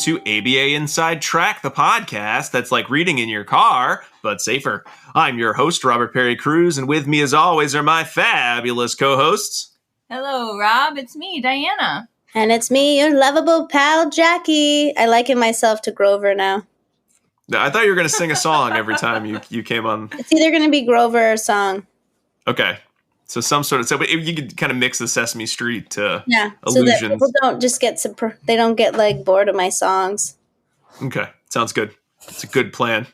to ABA Inside Track, the podcast that's like reading in your car, but safer. I'm your host, Robert Perry Cruz, and with me as always are my fabulous co-hosts. Hello, Rob. It's me, Diana. And it's me, your lovable pal, Jackie. I liken myself to Grover now. I thought you were going to sing a song every time you came on. It's either going to be Grover or song. Okay. So some sort of, so you could kind of mix the Sesame Street illusions. So that people don't just get, they don't get like bored of my songs. Okay. Sounds good. It's a good plan.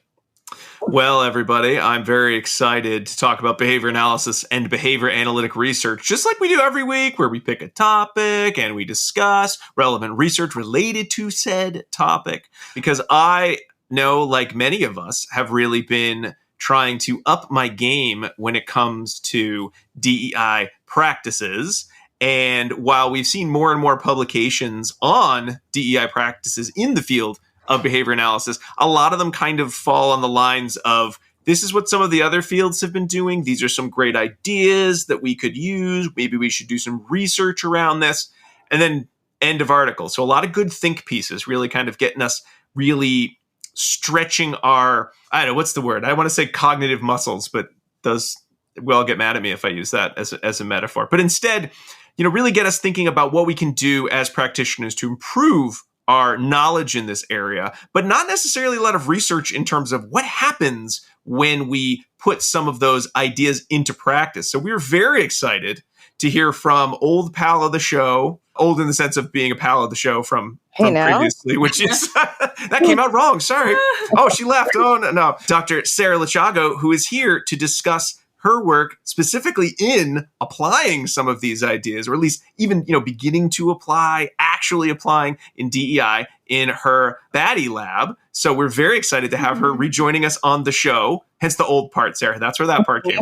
Well, everybody, I'm very excited to talk about behavior analysis and behavior analytic research, just like we do every week, where we pick a topic and we discuss relevant research related to said topic. Because I know, like many of us, have really been trying to up my game when it comes to DEI practices. And while we've seen more and more publications on DEI practices in the field of behavior analysis, a lot of them kind of fall on the lines of, this is what some of the other fields have been doing. These are some great ideas that we could use. Maybe we should do some research around this. And then end of article. So a lot of good think pieces, really kind of getting us really stretching our, I don't know, what's the word? I want to say cognitive muscles, but those will get mad at me if I use that as a metaphor. But instead, really get us thinking about what we can do as practitioners to improve our knowledge in this area, but not necessarily a lot of research in terms of what happens when we put some of those ideas into practice. So we're very excited to hear from old pal of the show, old in the sense of being a pal of the show from previously, which is, that came out wrong, sorry. Oh, she left, oh no. Dr. Sarah Lechago, who is here to discuss her work specifically in applying some of these ideas, or at least even, beginning to apply, actually applying in DEI in her BADIE Lab. So we're very excited to have her rejoining us on the show. Hence the old part, Sarah. That's where that part came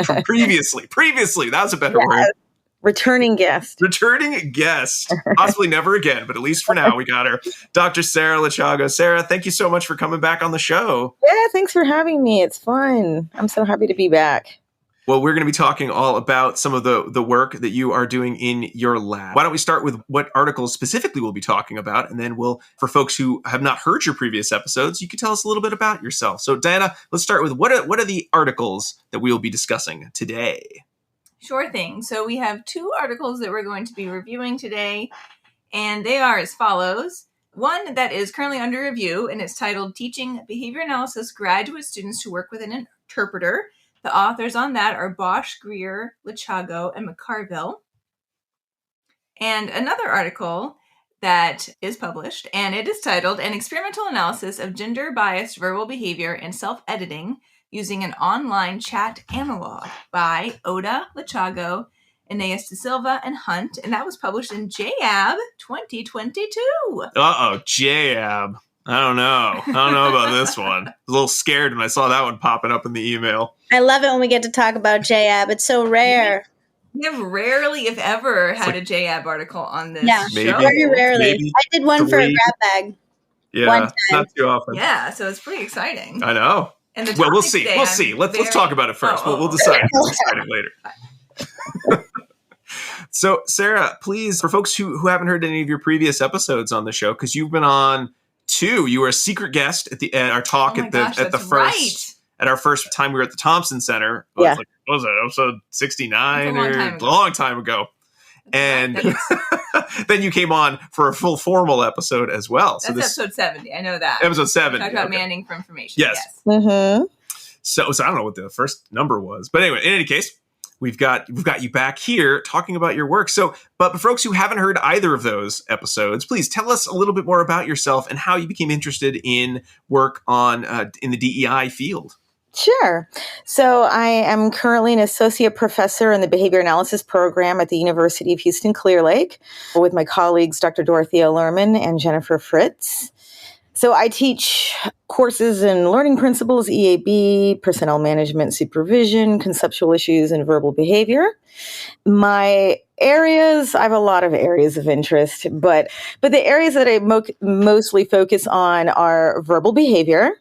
from previously. Previously, that was a better word. Returning guest. Returning guest. Possibly never again, but at least for now, we got her. Dr. Sarah Lechago. Sarah, thank you so much for coming back on the show. Yeah, thanks for having me. It's fun. I'm so happy to be back. Well, we're going to be talking all about some of the work that you are doing in your lab. Why don't we start with what articles specifically we'll be talking about, and then for folks who have not heard your previous episodes, you could tell us a little bit about yourself. So, Diana, let's start with what are the articles that we will be discussing today? Sure thing. So we have two articles that we're going to be reviewing today, and they are as follows. One that is currently under review, and it's titled Teaching Behavior Analysis Graduate Students to Work with an Interpreter. The authors on that are Bosch-Greer, Lechago, and McCarville. And another article that is published, and it is titled An Experimental Analysis of Gender-Biased Verbal Behavior and Self-Editing Using an Online Chat Analog by Oda, Lechago, Eneas de Silva, and Hunt. And that was published in JEAB 2022. Uh-oh, JEAB. I don't know about this one. I was a little scared when I saw that one popping up in the email. I love it when we get to talk about JEAB. It's so rare. We have rarely, if ever, had a JEAB article on this show. Very rarely. I did one for a grab bag. Yeah, one time. Not too often. Yeah, so it's pretty exciting. I know. And we'll see. We'll see. Let's talk about it first. We'll decide. We'll decide it later. So, Sarah, please, for folks who haven't heard any of your previous episodes on the show, because you've been on 2, you were a secret guest at our talk at our first time we were at the Thompson Center. Yeah. What was it, episode 69 a long time ago. And then you came on for a full formal episode as well. That's episode 70. I know that. Episode 70. Talked about manning for information. Yes. Mm-hmm. So I don't know what the first number was. But anyway, in any case, we've got you back here talking about your work. So, but for folks who haven't heard either of those episodes, please tell us a little bit more about yourself and how you became interested in work on in the DEI field. Sure. So I am currently an associate professor in the behavior analysis program at the University of Houston Clear Lake with my colleagues, Dr. Dorothea Lerman and Jennifer Fritz. So I teach courses in learning principles, EAB, personnel management supervision, conceptual issues, and verbal behavior. My areas, I have a lot of areas of interest, but the areas that I mostly focus on are verbal behavior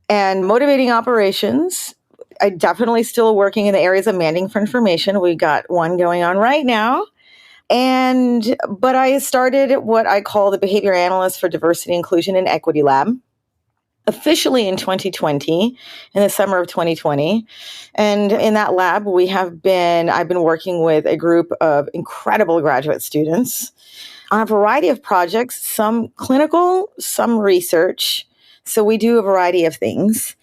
and motivating operations. I definitely still working in the areas of manning for information. We got one going on right now. But I started what I call the Behavior Analyst for Diversity, Inclusion, and Equity Lab, officially in 2020, in the summer of 2020. And in that lab, I've been working with a group of incredible graduate students on a variety of projects, some clinical, some research. So we do a variety of things.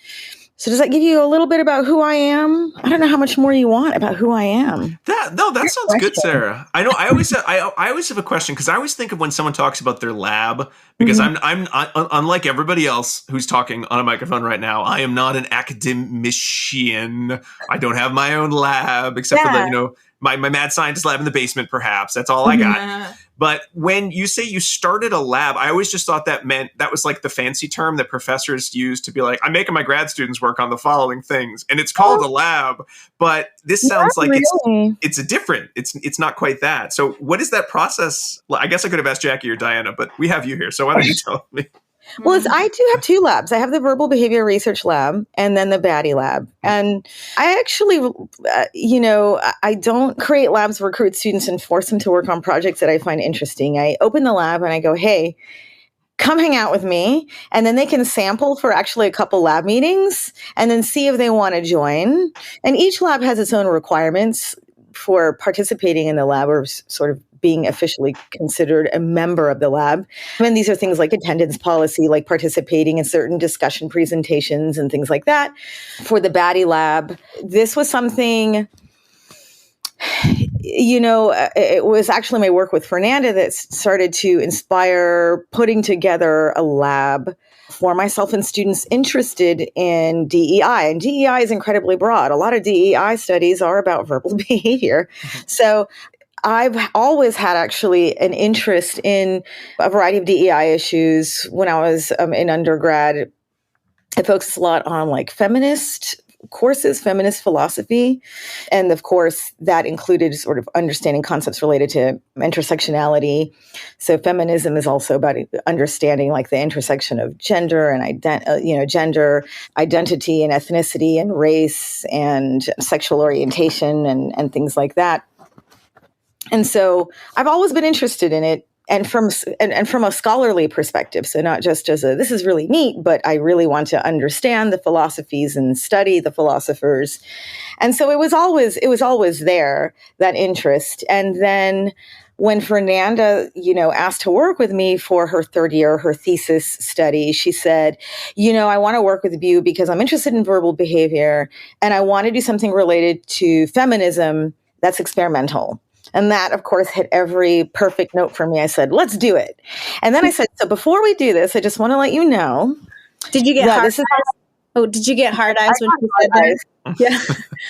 So does that give you a little bit about who I am? I don't know how much more you want about who I am. That sounds good, Sarah. I know. I always have a question, because I always think of when someone talks about their lab, because I'm unlike everybody else who's talking on a microphone right now. I am not an academician. I don't have my own lab, except for the my mad scientist lab in the basement. Perhaps that's all I got. But when you say you started a lab, I always just thought that meant that was like the fancy term that professors use to be like, I'm making my grad students work on the following things, and it's called a lab. But this sounds like it's a different. It's not quite that. So what is that process? I guess I could have asked Jackie or Diana, but we have you here, so why don't you tell me? Well, I do have two labs. I have the Verbal Behavior Research Lab and then the BADIE Lab. And I actually, I don't create labs, recruit students, and force them to work on projects that I find interesting. I open the lab and I go, hey, come hang out with me. And then they can sample for actually a couple lab meetings and then see if they want to join. And each lab has its own requirements for participating in the lab, or sort of being officially considered a member of the lab. And these are things like attendance policy, like participating in certain discussion presentations and things like that. For the BADIE Lab, this was something, it was actually my work with Fernanda that started to inspire putting together a lab for myself and students interested in DEI. And DEI is incredibly broad. A lot of DEI studies are about verbal behavior. So I've always had actually an interest in a variety of DEI issues. When I was in undergrad, I focused a lot on like feminist courses, feminist philosophy. And of course, that included sort of understanding concepts related to intersectionality. So feminism is also about understanding like the intersection of gender and gender identity and ethnicity and race and sexual orientation and things like that. And so I've always been interested in it, and from a scholarly perspective. So not just as this is really neat, but I really want to understand the philosophies and study the philosophers. And so it was always there, that interest. And then when Fernanda, asked to work with me for her third year, her thesis study, she said, I want to work with you because I'm interested in verbal behavior and I want to do something related to feminism that's experimental. And that, of course, hit every perfect note for me. I said, let's do it. And then I said, so before we do this, I just want to let you know. Did you get hard eyes? Oh, did you get hard eyes when you said that? Yeah.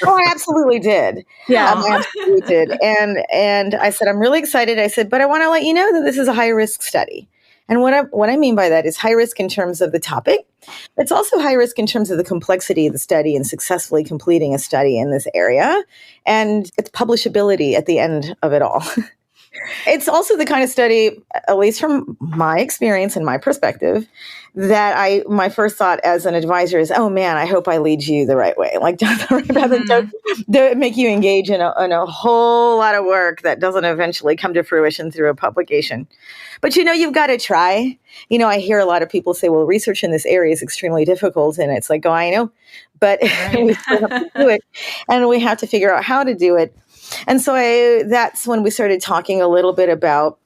Oh, I absolutely did. Yeah. I absolutely did. And I said, I'm really excited. I said, but I want to let you know that this is a high-risk study. And what I mean by that is high risk in terms of the topic. It's also high risk in terms of the complexity of the study and successfully completing a study in this area and its publishability at the end of it all. It's also the kind of study, at least from my experience and my perspective, that my first thought as an advisor is, oh man, I hope I lead you the right way. Like don't make you engage in a whole lot of work that doesn't eventually come to fruition through a publication. But you've got to try. I hear a lot of people say, well, research in this area is extremely difficult. And it's like, oh, I know, but we still have to do it. And we have to figure out how to do it. And so that's when we started talking a little bit about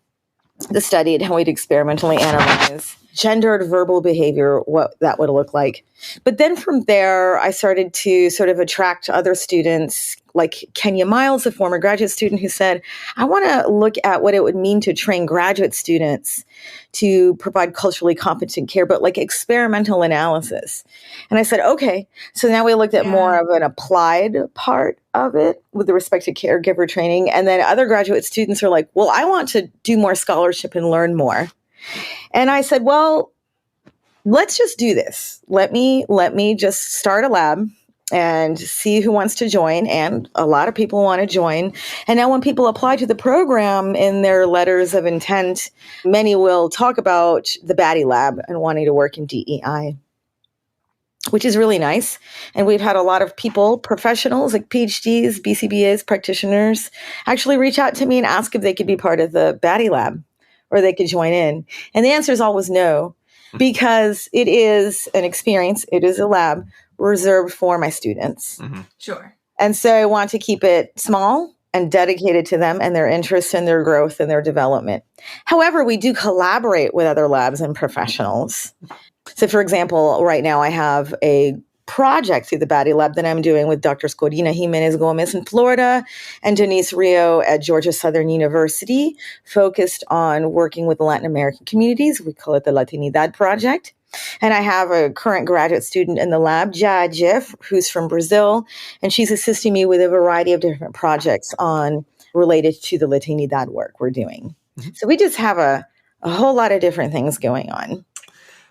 the study and how we'd experimentally analyze gendered verbal behavior, what that would look like. But then from there, I started to sort of attract other students, like Kenya Miles, a former graduate student who said, I want to look at what it would mean to train graduate students to provide culturally competent care, but like experimental analysis. And I said, okay. So now we looked at more of an applied part of it with respect to caregiver training. And then other graduate students are like, well, I want to do more scholarship and learn more. And I said, well, let's just do this. Let me just start a lab and see who wants to join. And a lot of people want to join. And now when people apply to the program in their letters of intent, many will talk about the BADIE Lab and wanting to work in DEI. which is really nice. And we've had a lot of people, professionals like PhDs, BCBAs, practitioners, actually reach out to me and ask if they could be part of the BADIE Lab or they could join in. And the answer is always no, because it is an experience. It is a lab reserved for my students. Mm-hmm. Sure. And so I want to keep it small and dedicated to them and their interests and their growth and their development. However, we do collaborate with other labs and professionals. So, for example, right now I have a project through the BADIE Lab that I'm doing with Drs. Corina Jimenez Gomez in Florida and Denise Rio at Georgia Southern University, focused on working with Latin American communities. We call it the Latinidad Project. And I have a current graduate student in the lab, JEAB, who's from Brazil, and she's assisting me with a variety of different projects related to the Latinidad work we're doing. Mm-hmm. So we just have a whole lot of different things going on.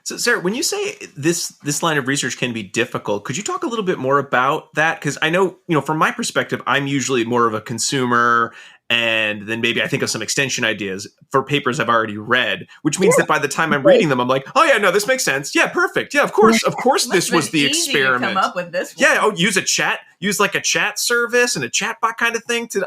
So, Sarah, when you say this line of research can be difficult, could you talk a little bit more about that? Because I know, from my perspective, I'm usually more of a consumer, and then maybe I think of some extension ideas for papers I've already read, which means that by the time I'm reading them, I'm like, oh yeah, no, this makes sense. Yeah, perfect. Yeah, of course, this was the experiment. To come up with this one. Yeah, use like a chat service and a chatbot kind of thing sure.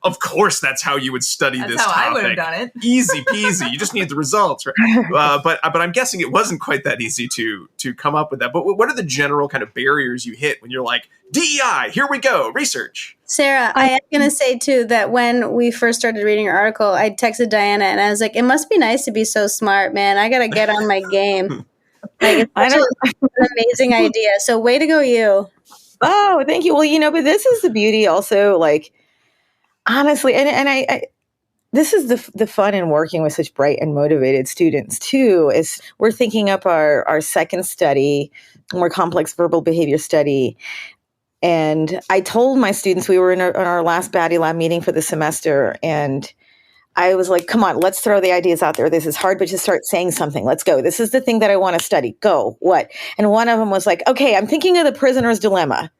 Of course, that's how you would study this topic. That's how I would have done it. Easy peasy. You just need the results, right? But I'm guessing it wasn't quite that easy to come up with that. But what are the general kind of barriers you hit when you're like, DEI, here we go, research? Sarah, I am going to say, too, that when we first started reading your article, I texted Diana and I was like, it must be nice to be so smart, man. I got to get on my game. Like, it's such an amazing idea. So way to go, you. Oh, thank you. Well, but this is the beauty also, like, honestly, and I this is the fun in working with such bright and motivated students, too, is we're thinking up our second study, more complex verbal behavior study. And I told my students, we were in our last BADIE Lab meeting for the semester, and I was like, come on, let's throw the ideas out there. This is hard, but just start saying something. Let's go. This is the thing that I want to study. Go. What? And one of them was like, okay, I'm thinking of the prisoner's dilemma.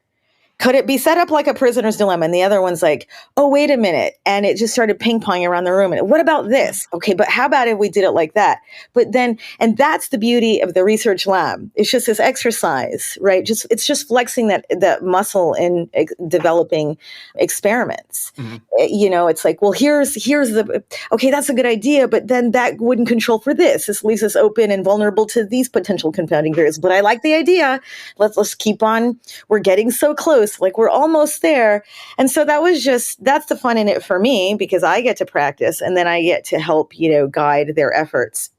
Could it be set up like a prisoner's dilemma? And the other one's like, oh, wait a minute. And it just started ping-ponging around the room. And what about this? Okay, but how about if we did it like that? But then, and that's the beauty of the research lab. It's just this exercise, right? It's just flexing that muscle in developing experiments. Mm-hmm. It's like, well, here's okay, that's a good idea, but then that wouldn't control for this. This leaves us open and vulnerable to these potential confounding variables. But I like the idea. Let's keep on. We're getting so close. Like we're almost there. And so that's the fun in it for me, because I get to practice and then I get to help, guide their efforts.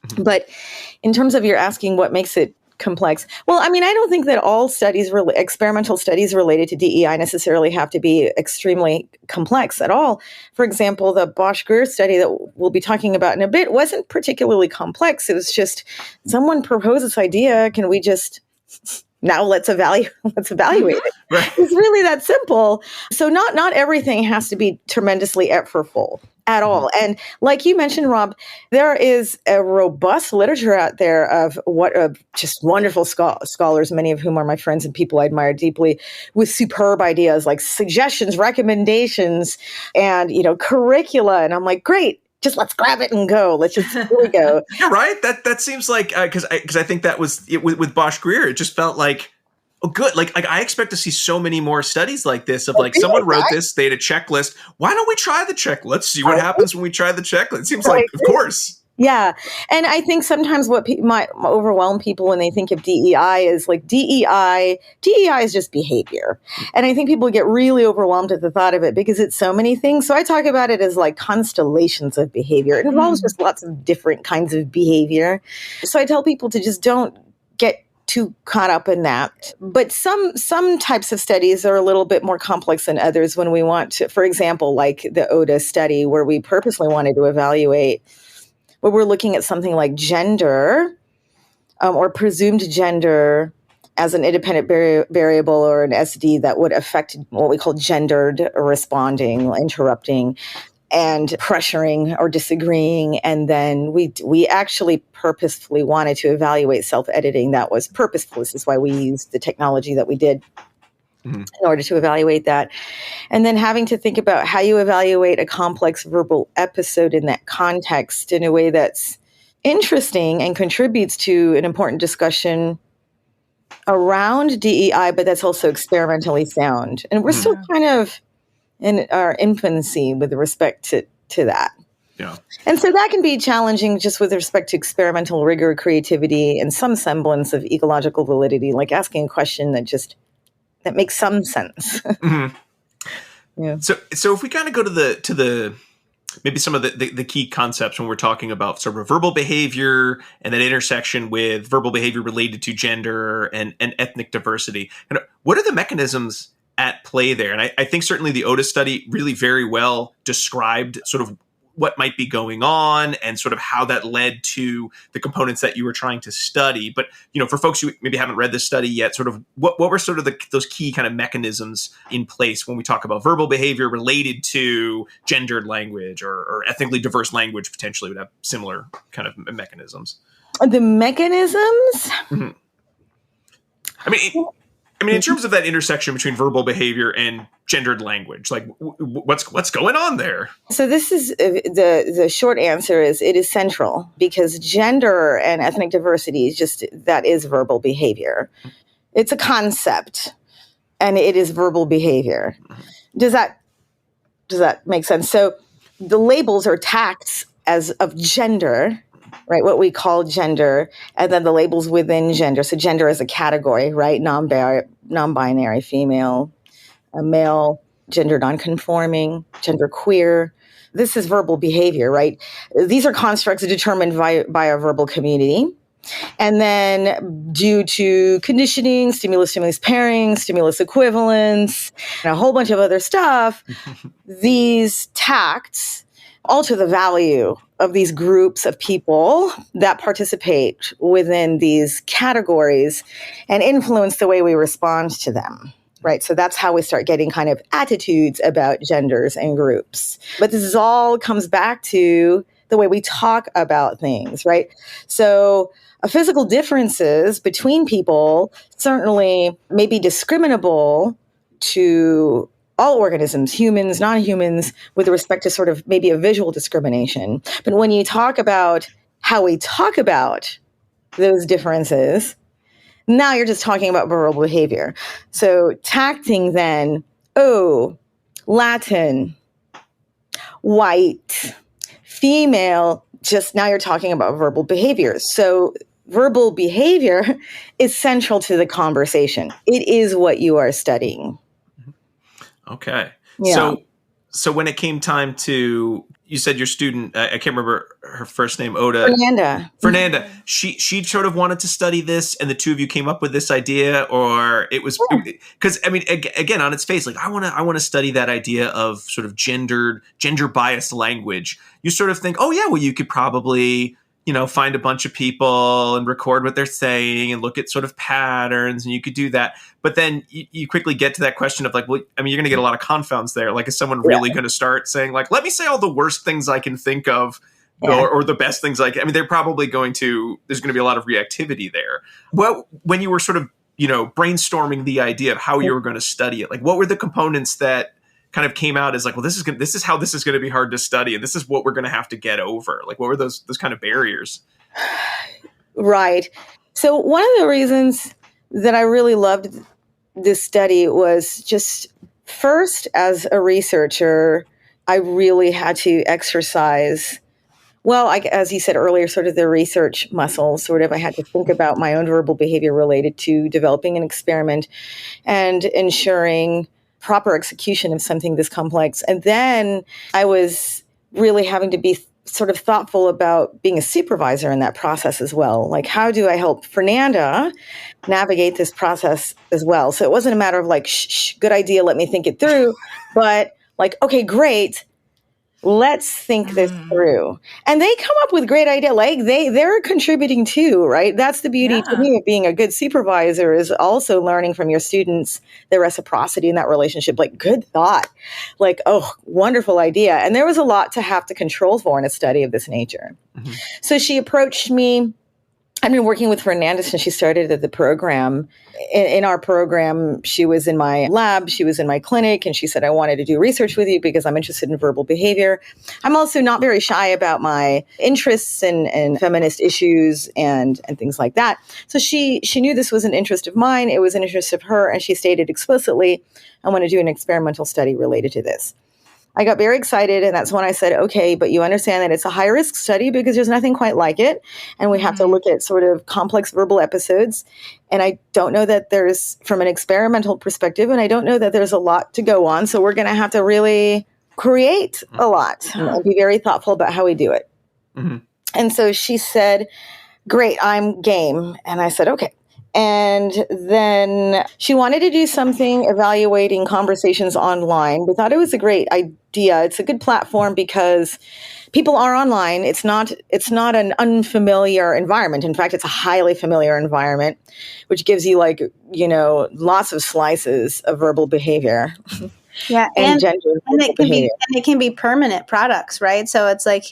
Mm-hmm. But in terms of you're asking what makes it complex, well, I mean, I don't think that all experimental studies related to DEI necessarily have to be extremely complex at all. For example, the Bosch-Greer study that we'll be talking about in a bit wasn't particularly complex. It was just someone proposed this idea. Can we just... Now let's evaluate it. Right. It's really that simple. So not everything has to be tremendously effortful at all. And like you mentioned, Rob, there is a robust literature out there of just wonderful scholars, many of whom are my friends and people I admire deeply, with superb ideas like suggestions, recommendations, and curricula. And I'm like, great. Just let's grab it and go. Let's just really go. You're right. That seems like because I think that was it with Bosch-Greer. It just felt like good. Like I expect to see so many more studies like this of like someone wrote this. They had a checklist. Why don't we try the checklist? Let's see what happens when we try the checklist. It seems like, of course. Yeah. And I think sometimes what might overwhelm people when they think of DEI is like DEI is just behavior. And I think people get really overwhelmed at the thought of it because it's so many things. So I talk about it as like constellations of behavior. It involves just lots of different kinds of behavior. So I tell people to just don't get too caught up in that. But some types of studies are a little bit more complex than others when we want to, for example, like the ODA study where we purposely wanted to evaluate where we're looking at something like gender or presumed gender as an independent variable or an SD that would affect what we call gendered responding, interrupting, and pressuring or disagreeing. And then we actually purposefully wanted to evaluate self-editing. That was purposeful. This is why we used the technology that we did. Mm-hmm. In order to evaluate that. And then having to think about how you evaluate a complex verbal episode in that context in a way that's interesting and contributes to an important discussion around DEI, but that's also experimentally sound. And we're still kind of in our infancy with respect to that. Yeah. And so that can be challenging just with respect to experimental rigor, creativity, and some semblance of ecological validity, like asking a question that makes some sense. Mm-hmm. Yeah. So if we kind of go to the maybe some of the key concepts when we're talking about sort of verbal behavior and that intersection with verbal behavior related to gender and ethnic diversity, what are the mechanisms at play there? And I think certainly the Otis study really very well described sort of what might be going on and sort of how that led to the components that you were trying to study. But, for folks who maybe haven't read this study yet, sort of what were sort of those key kind of mechanisms in place when we talk about verbal behavior related to gendered language or ethnically diverse language potentially would have similar kind of mechanisms? The mechanisms? Mm-hmm. I mean, in terms of that intersection between verbal behavior and gendered language, like what's going on there? So this is the short answer is it is central because gender and ethnic diversity is that is verbal behavior. It's a concept and it is verbal behavior. Does that make sense? So the labels are tagged as of gender, right? What we call gender, and then the labels within gender. So gender is a category, right? Non-binary, female, male, gender nonconforming, gender queer. This is verbal behavior, right? These are constructs determined by a verbal community. And then due to conditioning, stimulus pairing, stimulus equivalence, and a whole bunch of other stuff, these tags alter the value of these groups of people that participate within these categories and influence the way we respond to them, right? So that's how we start getting kind of attitudes about genders and groups. But this all comes back to the way we talk about things, right? So physical differences between people certainly may be discriminable to all organisms, humans, non-humans, with respect to sort of maybe a visual discrimination. But when you talk about how we talk about those differences, now you're just talking about verbal behavior. So tacting then, Latin, white, female, just now you're talking about verbal behavior. So verbal behavior is central to the conversation. It is what you are studying. Okay. Yeah. So when it came time to, you said your student, I can't remember her first name, Oda. Fernanda. She sort of wanted to study this, and the two of you came up with this idea, or it was because I mean, again, on its face, like I want to study that idea of sort of gender biased language. You sort of think, oh yeah, well you could probably find a bunch of people and record what they're saying and look at sort of patterns, and you could do that. But then you quickly get to that question of like, well, I mean, you're going to get a lot of confounds there. Like, is someone really going to start saying like, let me say all the worst things I can think of or the best things I mean, they're probably there's going to be a lot of reactivity there. Well, when you were sort of, brainstorming the idea of how you were going to study it, like what were the components that kind of came out as like, well, this is how this is going to be hard to study, and this is what we're going to have to get over. Like, what were those kind of barriers? Right. So one of the reasons that I really loved this study was just first, as a researcher, I really had to exercise, well, as you said earlier, sort of the research muscle, sort of. I had to think about my own verbal behavior related to developing an experiment and ensuring proper execution of something this complex. And then I was really having to be sort of thoughtful about being a supervisor in that process as well. Like, how do I help Fernanda navigate this process as well? So it wasn't a matter of like, shh, good idea, let me think it through, but like, okay, great, let's think this through. And they come up with great ideas. Like they're contributing too, right? That's the beauty to me of being a good supervisor, is also learning from your students the reciprocity in that relationship. Like, good thought. Like, oh, wonderful idea. And there was a lot to have to control for in a study of this nature. Mm-hmm. So she approached me I've been working with Fernanda since she started at the program. In our program, she was in my lab, she was in my clinic, and she said, I wanted to do research with you because I'm interested in verbal behavior. I'm also not very shy about my interests and feminist issues and things like that. So she knew this was an interest of mine. It was an interest of her. And she stated explicitly, I want to do an experimental study related to this. I got very excited, and that's when I said, okay, but you understand that it's a high-risk study because there's nothing quite like it, and we have to look at sort of complex verbal episodes, and I don't know that there's, from an experimental perspective, and I don't know that there's a lot to go on, so we're going to have to really create a lot and be very thoughtful about how we do it. Mm-hmm. And so she said, great, I'm game, and I said, okay. And then she wanted to do something evaluating conversations online. We thought it was a great idea. It's a good platform because people are online. It's not an unfamiliar environment. In fact, it's a highly familiar environment, which gives you lots of slices of verbal behavior. Yeah, and gender and it can be permanent products, right? So it's like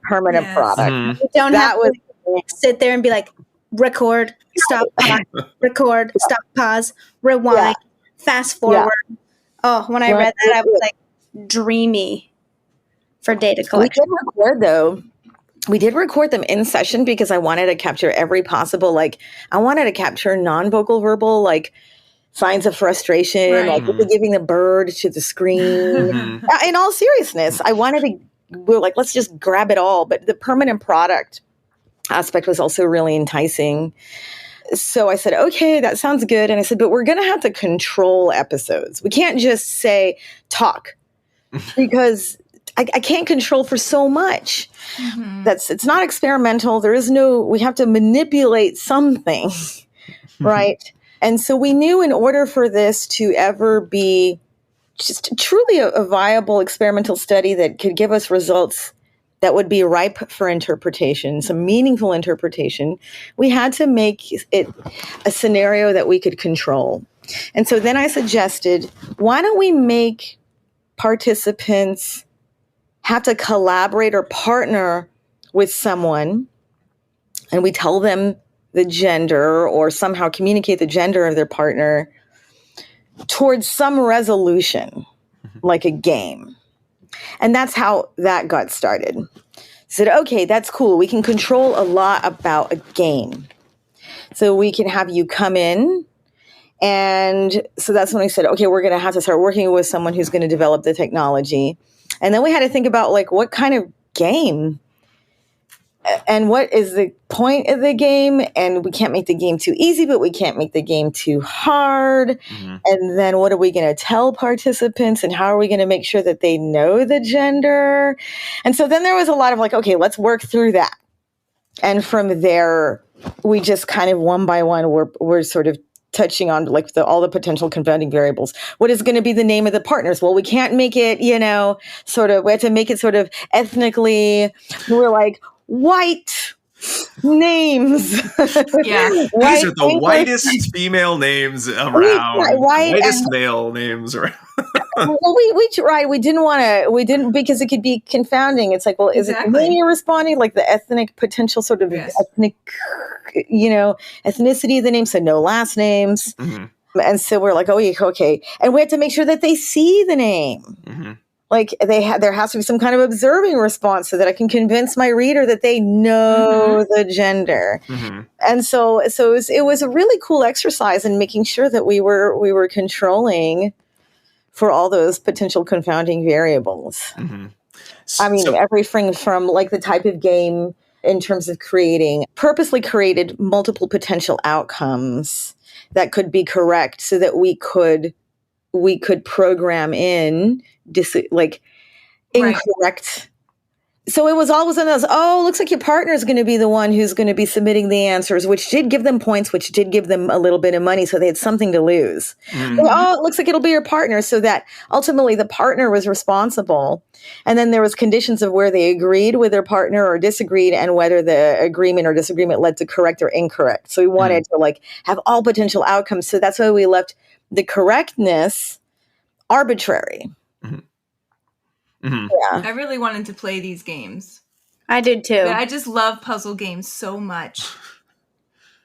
permanent product. Mm-hmm. You don't have to sit there and be like, record, stop, pause, record, stop, pause, rewind, fast forward. Yeah. Oh, when I read that, I was like, dreamy for data collection. We did record, though. We did record them in session because I wanted to capture every possible, I wanted to capture non-vocal verbal, signs of frustration, really giving the bird to the screen. In all seriousness, we're like, let's just grab it all. But the permanent product aspect was also really enticing. So I said, okay, that sounds good. And I said, but we're going to have to control episodes. We can't just say talk because I can't control for so much. Mm-hmm. It's not experimental. We have to manipulate something, right? And so we knew in order for this to ever be just truly a viable experimental study that could give us results that would be ripe for interpretation, some meaningful interpretation, we had to make it a scenario that we could control. And so then I suggested, why don't we make participants have to collaborate or partner with someone, and we tell them the gender or somehow communicate the gender of their partner towards some resolution, like a game. And that's how that got started. Said, okay, that's cool. We can control a lot about a game. So we can have you come in. And so that's when I said, okay, we're going to have to start working with someone who's going to develop the technology. And then we had to think about what kind of game and what is the point of the game. And we can't make the game too easy, but we can't make the game too hard. Mm-hmm. And then what are we going to tell participants, and how are we going to make sure that they know the gender? And so then there was a lot of okay, let's work through that. And from there, we just kind of one by one, we're sort of touching on all the potential confounding variables. What is going to be the name of the partners? Well, we can't make it, we have to make it sort of ethnically. We're white names. Yeah. These are the whitest female names around. Whitest male names around. Well, we tried. We didn't because it could be confounding. It's is it the name you're responding, the ethnic potential sort of ethnic, ethnicity of the name, so no last names. Mm-hmm. And so we're okay. And we have to make sure that they see the name. Mm-hmm. There has to be some kind of observing response so that I can convince my reader that they know the gender. Mm-hmm. And so it was a really cool exercise in making sure that we were controlling for all those potential confounding variables. Mm-hmm. Everything from the type of game in terms of purposely created multiple potential outcomes that could be correct so that we could program in incorrect. So it was always in those, looks like your partner is going to be the one who's going to be submitting the answers, which did give them points, which did give them a little bit of money. So they had something to lose. Mm-hmm. It looks like it'll be your partner. So that ultimately the partner was responsible. And then there was conditions of where they agreed with their partner or disagreed, and whether the agreement or disagreement led to correct or incorrect. So we wanted to have all potential outcomes. So that's why we left the correctness arbitrary. Mm-hmm. Mm-hmm. Yeah. I really wanted to play these games. I did too. But I just love puzzle games so much.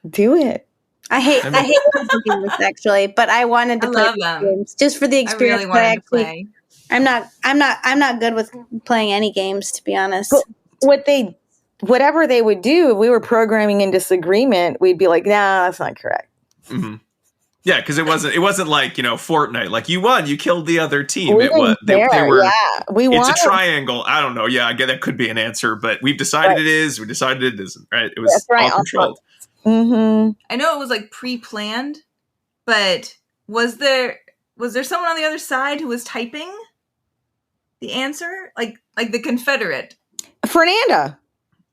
Do it. I hate puzzle games actually, but I wanted to play love them. games just for the I experience. really wanted to play. I'm not good with playing any games, to be honest. But whatever they would do, if we were programming in disagreement, we'd be like, nah, that's not correct. Mm-hmm. Yeah, because it wasn't like, Fortnite. Like, you won, you killed the other team. We It was didn't care. it's a triangle. I don't know. Yeah, I guess that could be an answer, but we've decided it is. We decided it isn't. Right? It was all controlled. Mm-hmm. I know it was like pre-planned, but was there someone on the other side who was typing the answer? Like the Confederate Fernanda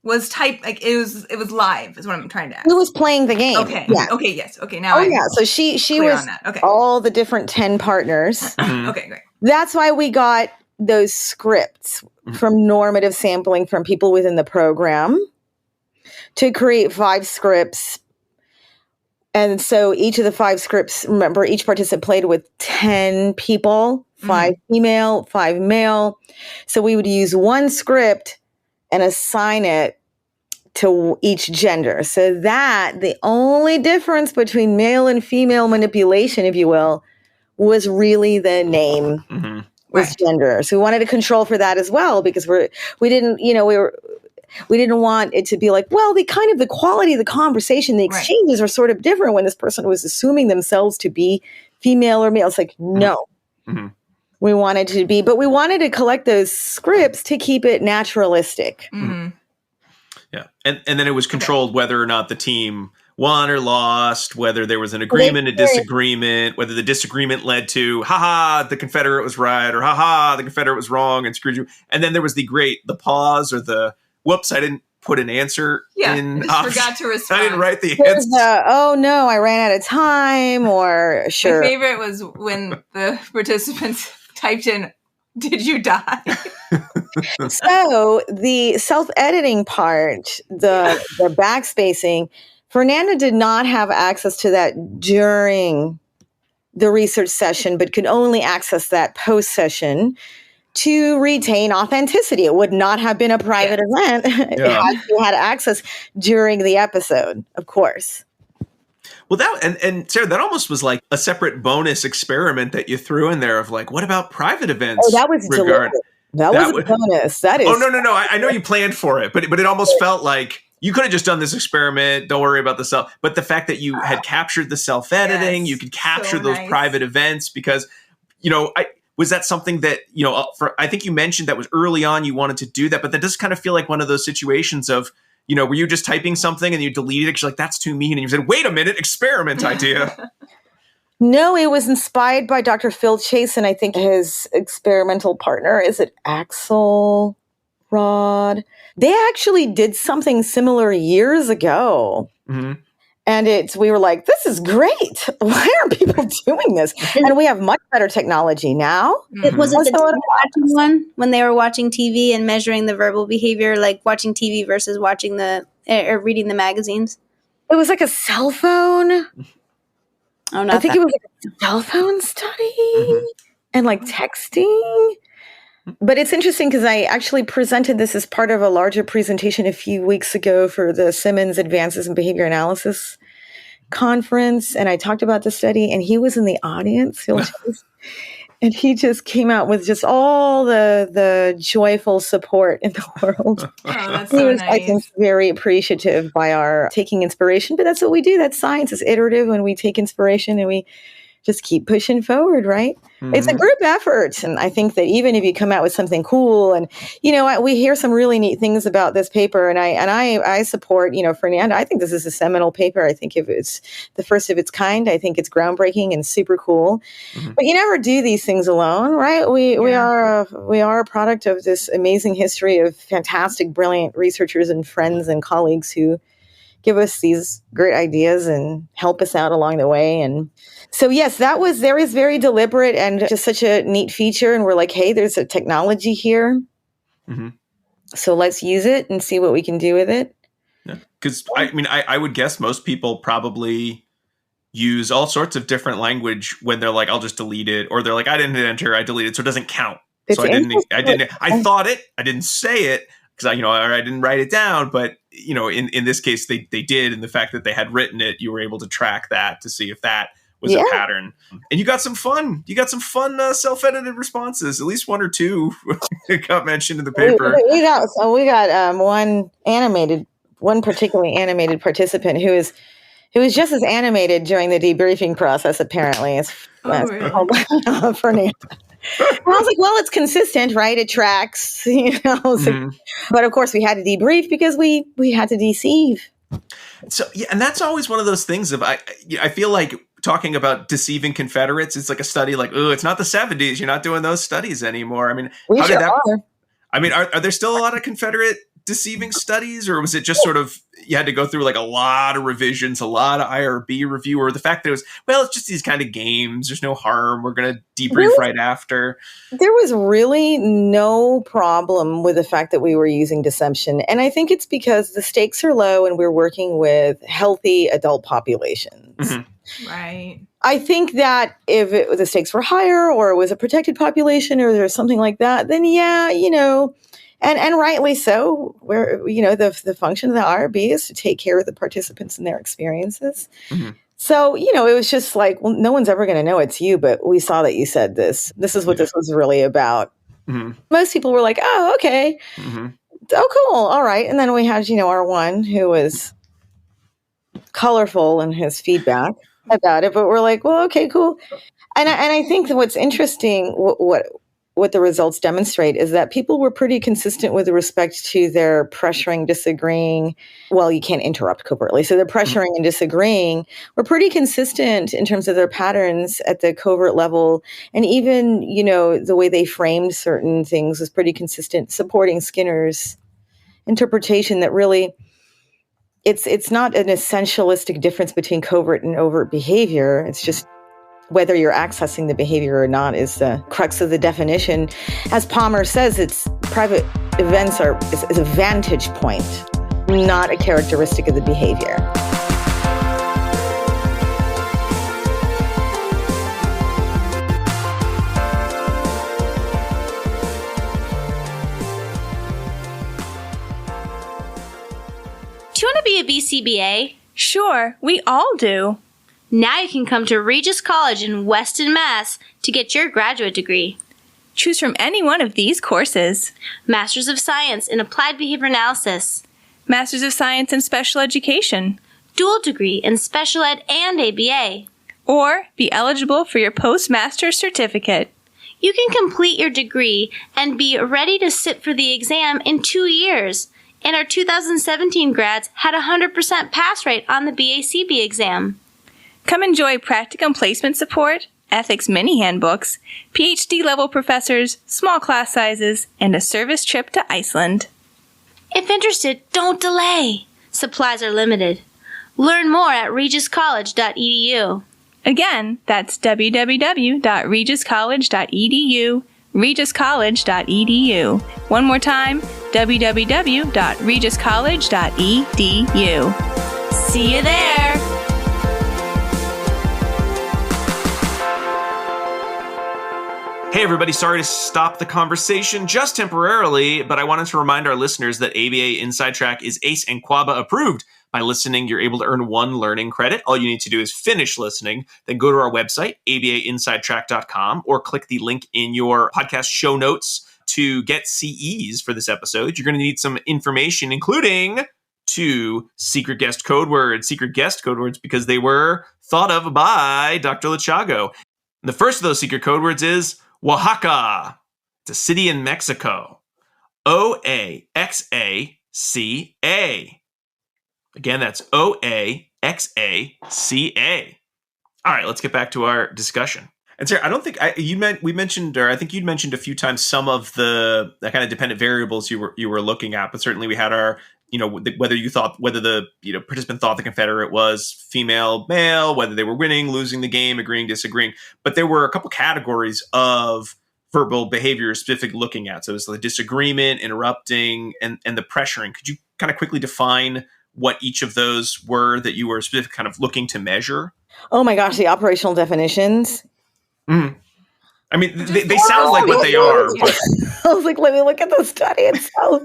was like it was live is what I'm trying to ask. Who was playing the game? Okay. Yeah. Okay. Yes. Okay. Now. So she was on that. Okay. all the different 10 partners. Okay. Great. That's why we got those scripts from normative sampling from people within the program to create 5 scripts. And so each of the 5 scripts, remember, each participant played with 10 people, 5 female, 5 male. So we would use one script and assign it to each gender. So that the only difference between male and female manipulation, if you will, was really the name was gender. So we wanted to control for that as well, because we didn't want it to be like, well, the quality of the conversation, the exchanges are sort of different when this person was assuming themselves to be female or male. It's like, no. We wanted to be, but we wanted to collect those scripts to keep it naturalistic. Yeah. And then it was controlled whether or not the team won or lost, whether there was an agreement, a disagreement, whether the disagreement led to, the Confederate was right, or the Confederate was wrong and screwed you. And then there was the pause or the, whoops, I didn't put an answer in. I just forgot to respond. I didn't write the answer. Oh no, I ran out of time, or sure. My favorite was when the participants typed in, "Did you die?" So the self-editing part, the backspacing, Fernanda did not have access to that during the research session, but could only access that post-session to retain authenticity. It would not have been a private event if you had access during the episode, of course. Well, and Sarah, that almost was like a separate bonus experiment that you threw in there of like, what about private events? Oh, that was deliberate. That was a bonus. That is. Oh, no. I know you planned for it, but it almost felt like you could have just done this experiment. Don't worry about the self. But the fact that you had captured the self-editing, you could capture those private events because, was that something that, I think you mentioned that was early on you wanted to do that, but that does kind of feel like one of those situations of, were you just typing something and you deleted it because you're like, that's too mean. And you said, wait a minute, experiment idea. No, it was inspired by Dr. Phil Chase, and I think his experimental partner, is it Axelrod? They actually did something similar years ago. And we were like, this is great. Why aren't people doing this? And we have much better technology now. Was it the watching one when they were watching TV and measuring the verbal behavior, like watching TV versus watching or reading the magazines? It was like a cell phone. Oh, not I think it was like a cell phone study and like texting. But it's interesting because I actually presented this as part of a larger presentation a few weeks ago for the Simmons Advances in Behavior Analysis conference. And I talked about the study, and he was in the audience. And he just came out with just all the joyful support in the world. Oh, that's so nice. I think, very appreciative by our taking inspiration. But that's what we do. That's science. It's iterative when we take inspiration and we just keep pushing forward, right? It's a group effort. And I think that even if you come out with something cool and, we hear some really neat things about this paper, and I support, Fernanda. I think this is a seminal paper. I think if it's the first of its kind, I think it's groundbreaking and super cool. But you never do these things alone, right? We are a product of this amazing history of fantastic, brilliant researchers and friends and colleagues who give us these great ideas and help us out along the way. And so, yes, there is very deliberate and just such a neat feature. And we're like, hey, there's a technology here. So let's use it and see what we can do with it. Because I would guess most people probably use all sorts of different language when they're like, I'll just delete it. Or they're like, I didn't enter, I deleted, so it doesn't count. So I thought it, I didn't say it because I didn't write it down, but in this case, they did. And the fact that they had written it, you were able to track that to see if that was a pattern. And you got some fun. Self-edited responses. At least one or two got mentioned in the paper. We got one particularly animated participant who was just as animated during the debriefing process, apparently. Really? Fernanda. I was like, well, it's consistent, right? It tracks, but of course we had to debrief because we had to deceive. So, yeah, and that's always one of those things of, I feel like talking about deceiving Confederates, it's like a study like, oh, it's not the 70s. You're not doing those studies anymore. I mean, are there still a lot of Confederate deceiving studies, or was it just sort of you had to go through like a lot of revisions, a lot of IRB review, or the fact that it was, well, it's just these kind of games, there's no harm, we're going to debrief right after? There was really no problem with the fact that we were using deception, and I think it's because the stakes are low and we're working with healthy adult populations. Mm-hmm. Right. I think that if the stakes were higher, or it was a protected population, or there's something like that, then and rightly so, where, the function of the IRB is to take care of the participants and their experiences. Mm-hmm. So, it was just like, well, no one's ever going to know it's you, but we saw that you said this. This is what this was really about. Mm-hmm. Most people were like, oh, okay. Mm-hmm. Oh, cool. All right. And then we had, our one who was colorful in his feedback about it, but we're like, well, okay, cool. And I think that what's interesting, what the results demonstrate is that people were pretty consistent with respect to their pressuring, disagreeing. Well, you can't interrupt covertly. So the pressuring and disagreeing were pretty consistent in terms of their patterns at the covert level. And even, the way they framed certain things was pretty consistent, supporting Skinner's interpretation that really it's not an essentialistic difference between covert and overt behavior. It's just whether you're accessing the behavior or not is the crux of the definition. As Palmer says, it's private events is a vantage point, not a characteristic of the behavior. Do you want to be a BCBA? Sure, we all do. Now you can come to Regis College in Weston, Mass. to get your graduate degree. Choose from any one of these courses. Masters of Science in Applied Behavior Analysis. Masters of Science in Special Education. Dual degree in Special Ed and ABA. Or be eligible for your postmaster's certificate. You can complete your degree and be ready to sit for the exam in 2 years. And our 2017 grads had a 100% pass rate on the BACB exam. Come enjoy practicum placement support, ethics mini handbooks, PhD-level professors, small class sizes, and a service trip to Iceland. If interested, don't delay. Supplies are limited. Learn more at regiscollege.edu. Again, that's www.regiscollege.edu, regiscollege.edu. One more time, www.regiscollege.edu. See you there! Hey everybody, sorry to stop the conversation just temporarily, but I wanted to remind our listeners that ABA Inside Track is ACE and QABA approved. By listening, you're able to earn 1 learning credit. All you need to do is finish listening, then go to our website, abainsidetrack.com, or click the link in your podcast show notes to get CEs for this episode. You're going to need some information, including 2 secret guest code words because they were thought of by Dr. Lechago. The first of those secret code words is Oaxaca. It's a city in Mexico. Oaxaca. Again, that's Oaxaca. All right, let's get back to our discussion. And Sarah, I don't think we mentioned, or I think you'd mentioned a few times some of the kind of dependent variables you were looking at. But certainly we had our, whether the participant thought the Confederate was female, male, whether they were winning, losing the game, agreeing, disagreeing. But there were a couple categories of verbal behavior specific looking at. So it was the disagreement, interrupting, and the pressuring. Could you kind of quickly define what each of those were that you were specifically kind of looking to measure? Oh my gosh, the operational definitions. Mm. I mean, they sound like what they are. But... I was like, let me look at the study itself.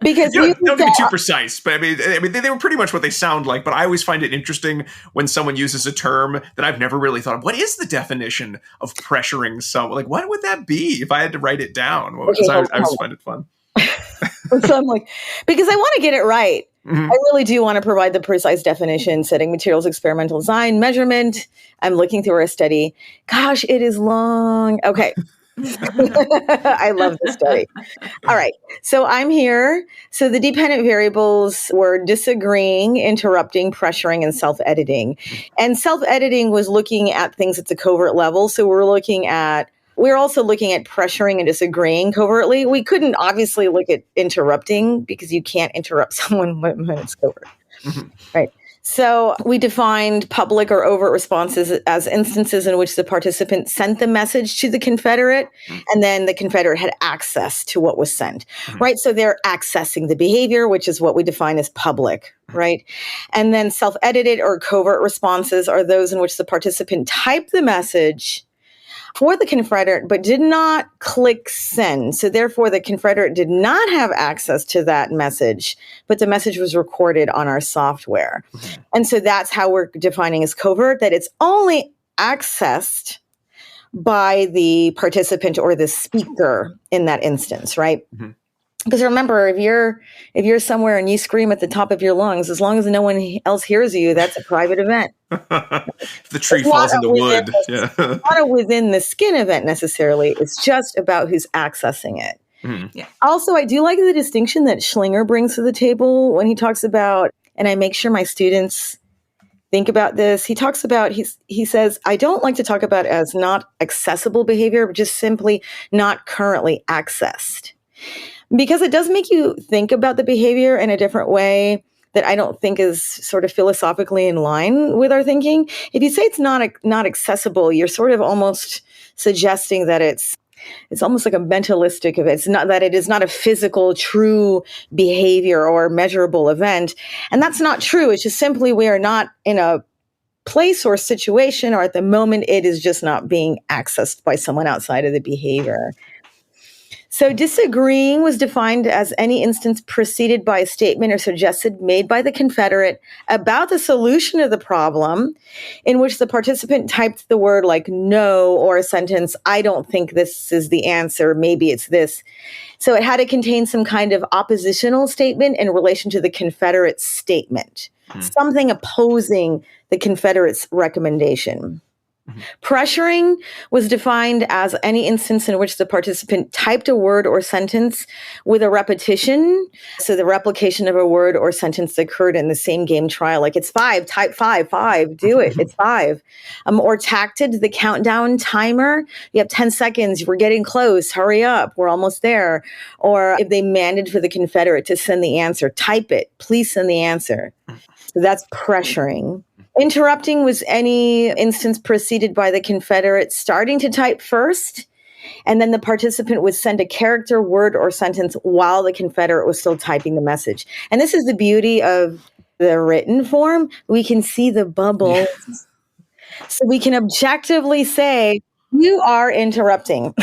Because don't be too precise, but I mean, they were pretty much what they sound like. But I always find it interesting when someone uses a term that I've never really thought of. What is the definition of pressuring someone? Like, what would that be if I had to write it down? I always find it fun. So I'm like, because I want to get it right. Mm-hmm. I really do want to provide the precise definition, setting materials, experimental design, measurement. I'm looking through our study. Gosh, it is long. Okay. I love the study. All right. So I'm here. So the dependent variables were disagreeing, interrupting, pressuring, and self-editing. And self-editing was looking at things at the covert level. So we're also looking at pressuring and disagreeing covertly. We couldn't obviously look at interrupting because you can't interrupt someone when it's covert. Mm-hmm. Right. So we defined public or overt responses as instances in which the participant sent the message to the Confederate, and then the Confederate had access to what was sent, right? So they're accessing the behavior, which is what we define as public, right? And then self-edited or covert responses are those in which the participant typed the message for the Confederate, but did not click send. So therefore, the Confederate did not have access to that message, but the message was recorded on our software. And so that's how we're defining as covert, that it's only accessed by the participant or the speaker in that instance, right? Mm-hmm. Because remember, if you're somewhere and you scream at the top of your lungs, as long as no one else hears you, that's a private event. If the tree falls in the wood. Yeah. Not a within the skin event necessarily. It's just about who's accessing it. Mm-hmm. Yeah. Also, I do like the distinction that Schlinger brings to the table when he talks about, and I make sure my students think about this. He talks about, he says, I don't like to talk about as not accessible behavior, but just simply not currently accessed. Because it does make you think about the behavior in a different way that I don't think is sort of philosophically in line with our thinking. If you say it's not accessible, you're sort of almost suggesting that it's almost like a mentalistic event. It's not that it is not a physical, true behavior or measurable event. And that's not true. It's just simply we are not in a place or situation, or at the moment it is just not being accessed by someone outside of the behavior. So disagreeing was defined as any instance preceded by a statement or suggestion made by the Confederate about the solution of the problem, in which the participant typed the word like no, or a sentence, I don't think this is the answer, maybe it's this. So it had to contain some kind of oppositional statement in relation to the Confederate statement, something opposing the Confederate's recommendation. Pressuring was defined as any instance in which the participant typed a word or sentence with a repetition. So the replication of a word or sentence occurred in the same game trial, like it's 5, type 5, do it, it's 5. Or tacted the countdown timer. You have 10 seconds, we're getting close, hurry up, we're almost there. Or if they mandated for the Confederate to send the answer, type it, please send the answer. So that's pressuring. Interrupting was any instance preceded by the Confederate starting to type first, and then the participant would send a character, word, or sentence while the Confederate was still typing the message. And this is the beauty of the written form. We can see the bubbles. Yeah. So we can objectively say, you are interrupting.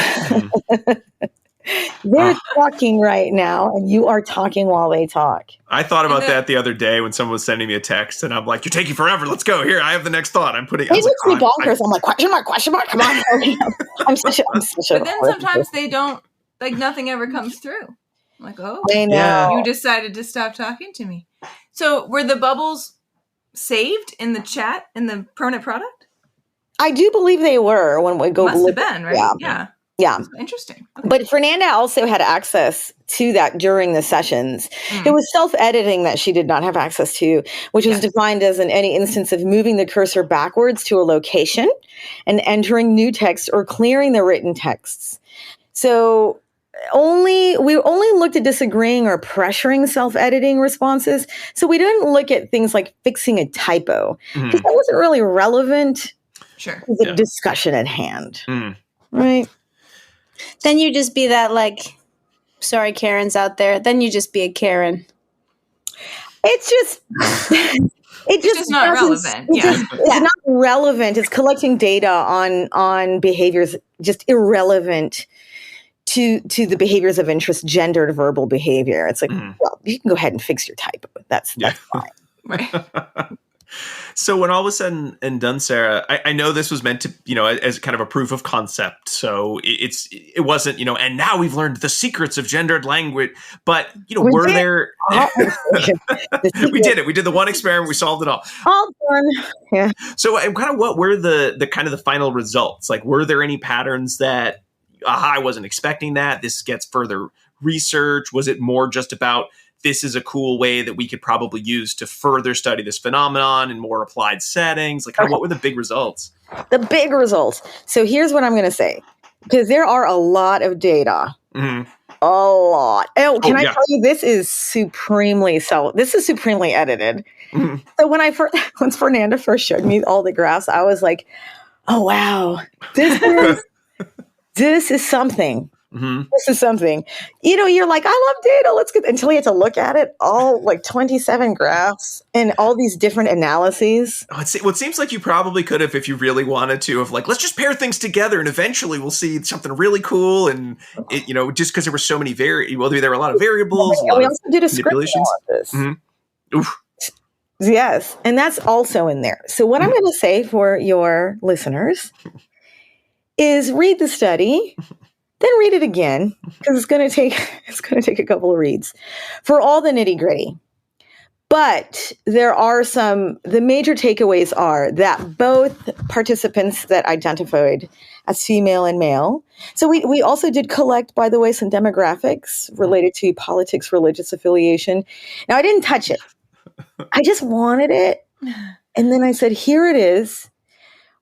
They're talking right now, and you are talking while they talk. I thought about that the other day when someone was sending me a text, and I'm like, "You're taking forever. Let's go. Here, I have the next thought. I'm putting." It makes me bonkers. I'm like, question mark. Come on. I'm such a. But then sometimes they don't. Like nothing ever comes through. I'm like, oh, I know. You decided to stop talking to me. So were the bubbles saved in the chat in the permanent product? I do believe they were when we go. Must have been, right? Yeah. Interesting. Okay. But Fernanda also had access to that during the sessions. It was self-editing that she did not have access to, which was defined as in any instance of moving the cursor backwards to a location and entering new text or clearing the written texts. So we only looked at disagreeing or pressuring self-editing responses. So we didn't look at things like fixing a typo because that wasn't really relevant to the discussion at hand. Right? Then you just be that, like, sorry, Karen's out there. Then you just be a Karen. It's just, it's just not relevant. It's not relevant. It's collecting data on behaviors, just irrelevant to the behaviors of interest, gendered verbal behavior. It's like, well, you can go ahead and fix your typo. That's fine. Right. So when all was said and done, Sarah, I know this was meant to, as kind of a proof of concept. So it wasn't, and now we've learned the secrets of gendered language. But, were there... We did it. We did the one experiment. We solved it all. All done. Yeah. So kind of what were the kind of the final results? Like, were there any patterns that, I wasn't expecting that, this gets further research? Was it more just about, this is a cool way that we could probably use to further study this phenomenon in more applied settings? Like, what were the big results? The big results. So here's what I'm going to say, because there are a lot of data. Mm-hmm. A lot. Oh, can I tell you, this is supremely edited. Mm-hmm. So when Fernanda first showed me all the graphs, I was like, oh, wow, this is something. Mm-hmm. This is something. You're like, I love data. Let's get, until you had to look at it, all like 27 graphs and all these different analyses. Well, it seems like you probably could have, if you really wanted to, of like, let's just pair things together and eventually we'll see something really cool. And just because there were so many there were a lot of variables. We also did a script analysis. Mm-hmm. Oof. Yes. And that's also in there. So what I'm going to say for your listeners is read the study. Then read it again, because it's going to take a couple of reads for all the nitty gritty. But there are the major takeaways are that both participants that identified as female and male. So we also did collect, by the way, some demographics related to politics, religious affiliation. Now, I didn't touch it. I just wanted it. And then I said, here it is.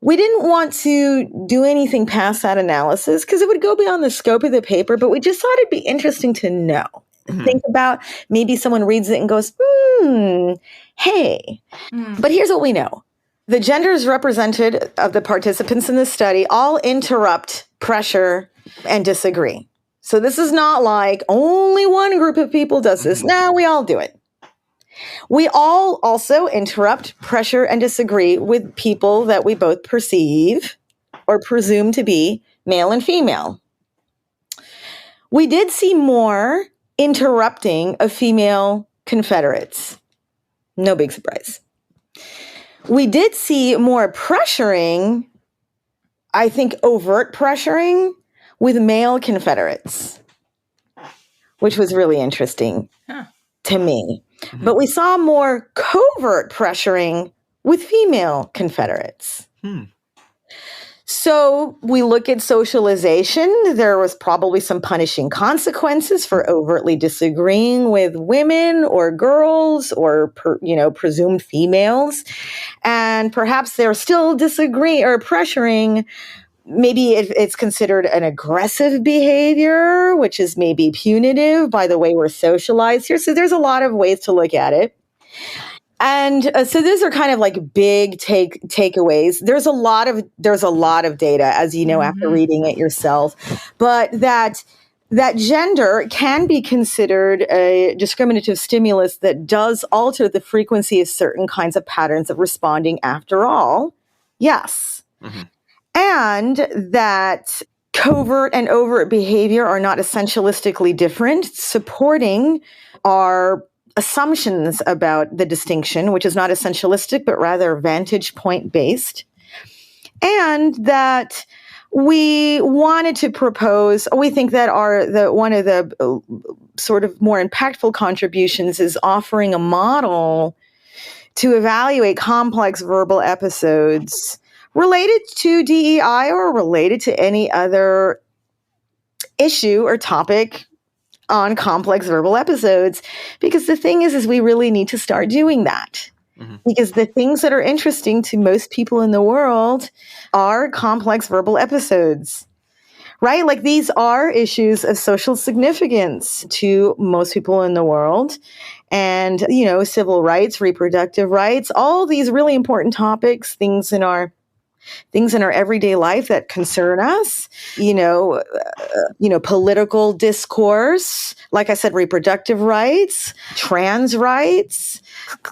We didn't want to do anything past that analysis because it would go beyond the scope of the paper, but we just thought it'd be interesting to know. Mm-hmm. Think about maybe someone reads it and goes, hey. Mm. But here's what we know. The genders represented of the participants in this study all interrupt, pressure, and disagree. So this is not like only one group of people does this. No, we all do it. We all also interrupt, pressure, and disagree with people that we both perceive or presume to be male and female. We did see more interrupting of female Confederates. No big surprise. We did see more pressuring, I think overt pressuring, with male Confederates, which was really interesting to me. Mm-hmm. But we saw more covert pressuring with female Confederates. So we look at socialization. There was probably some punishing consequences for overtly disagreeing with women or girls or, presumed females. And perhaps they're still disagreeing or pressuring. Maybe it's considered an aggressive behavior, which is maybe punitive by the way we're socialized here. So there's a lot of ways to look at it. And so those are kind of like big takeaways. There's a lot of data, as you know, after reading it yourself, but that gender can be considered a discriminative stimulus that does alter the frequency of certain kinds of patterns of responding after all. Yes. Mm-hmm. And that covert and overt behavior are not essentialistically different, supporting our assumptions about the distinction, which is not essentialistic, but rather vantage point based. And that we wanted to propose, we think that one of the sort of more impactful contributions is offering a model to evaluate complex verbal episodes related to DEI or related to any other issue or topic on complex verbal episodes. Because the thing is we really need to start doing that. Mm-hmm. Because the things that are interesting to most people in the world are complex verbal episodes, right? Like these are issues of social significance to most people in the world. And, civil rights, reproductive rights, all these really important topics, things in our everyday life that concern us, political discourse, like I said, reproductive rights, trans rights,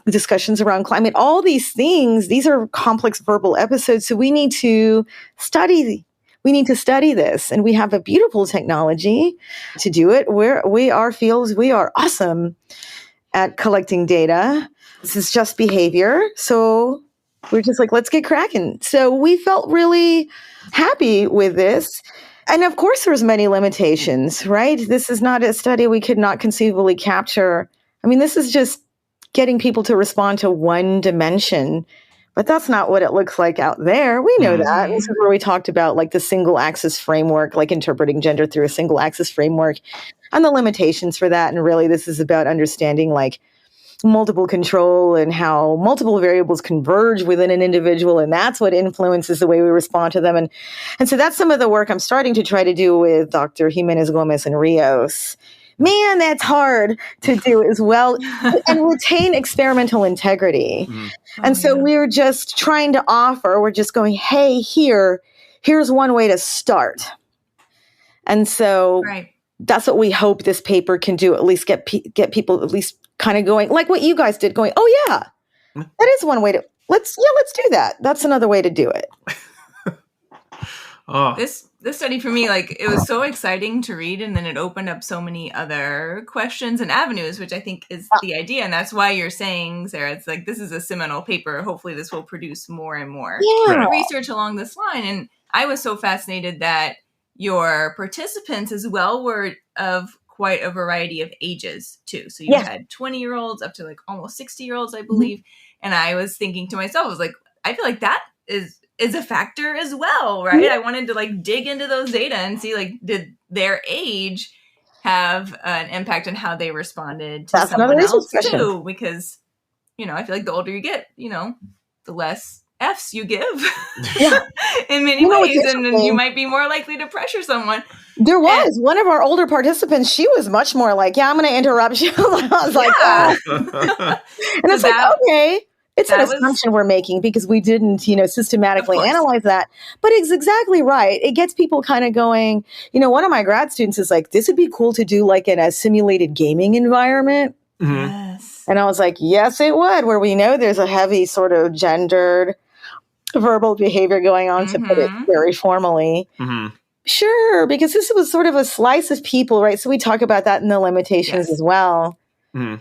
discussions around climate, all these things, these are complex verbal episodes. So we need to study we need to study this. And we have a beautiful technology to do it. We are awesome at collecting data. This is just behavior. So we're just like, let's get cracking. So we felt really happy with this. And of course, there's many limitations, right? This is not a study we could not conceivably capture. I mean, this is just getting people to respond to one dimension. But that's not what it looks like out there. We know that. This is where we talked about like the single axis framework, like interpreting gender through a single axis framework and the limitations for that. And really, this is about understanding like multiple control and how multiple variables converge within an individual. And that's what influences the way we respond to them. And so that's some of the work I'm starting to try to do with Dr. Jimenez Gomez and Rios. Man, that's hard to do as well and retain experimental integrity. And so we're just trying to we're just going, hey, here's one way to start. And so that's what we hope this paper can do, at least get people at least kind of going, like what you guys did, going, oh yeah, that is one way to, let's do that. That's another way to do it. This study for me, like, it was so exciting to read, and then it opened up so many other questions and avenues, which I think is the idea. And that's why you're saying, Sarah, it's like, this is a seminal paper. Hopefully this will produce more and more research along this line. And I was so fascinated that your participants as well were of quite a variety of ages too. So you had 20-year-olds up to like almost 60-year-olds, I believe. And I was thinking to myself, I was like, I feel like that is a factor as well, right? I wanted to like dig into those data and see like, did their age have an impact on how they responded to someone else too? Because, you know, I feel like the older you get, you know, the less F's you give in many ways, and then you might be more likely to pressure someone. There was one of our older participants. She was much more like, I'm going to interrupt you. I was like, and it's like, okay. It's an assumption we're making because we didn't, systematically analyze that. But it's exactly right. It gets people kind of going, one of my grad students is like, this would be cool to do like in a simulated gaming environment. Yes. And I was like, yes, it would, where we know there's a heavy sort of gendered verbal behavior going on, to put it very formally. Sure, because this was sort of a slice of people, right? So we talk about that in the limitations as well. And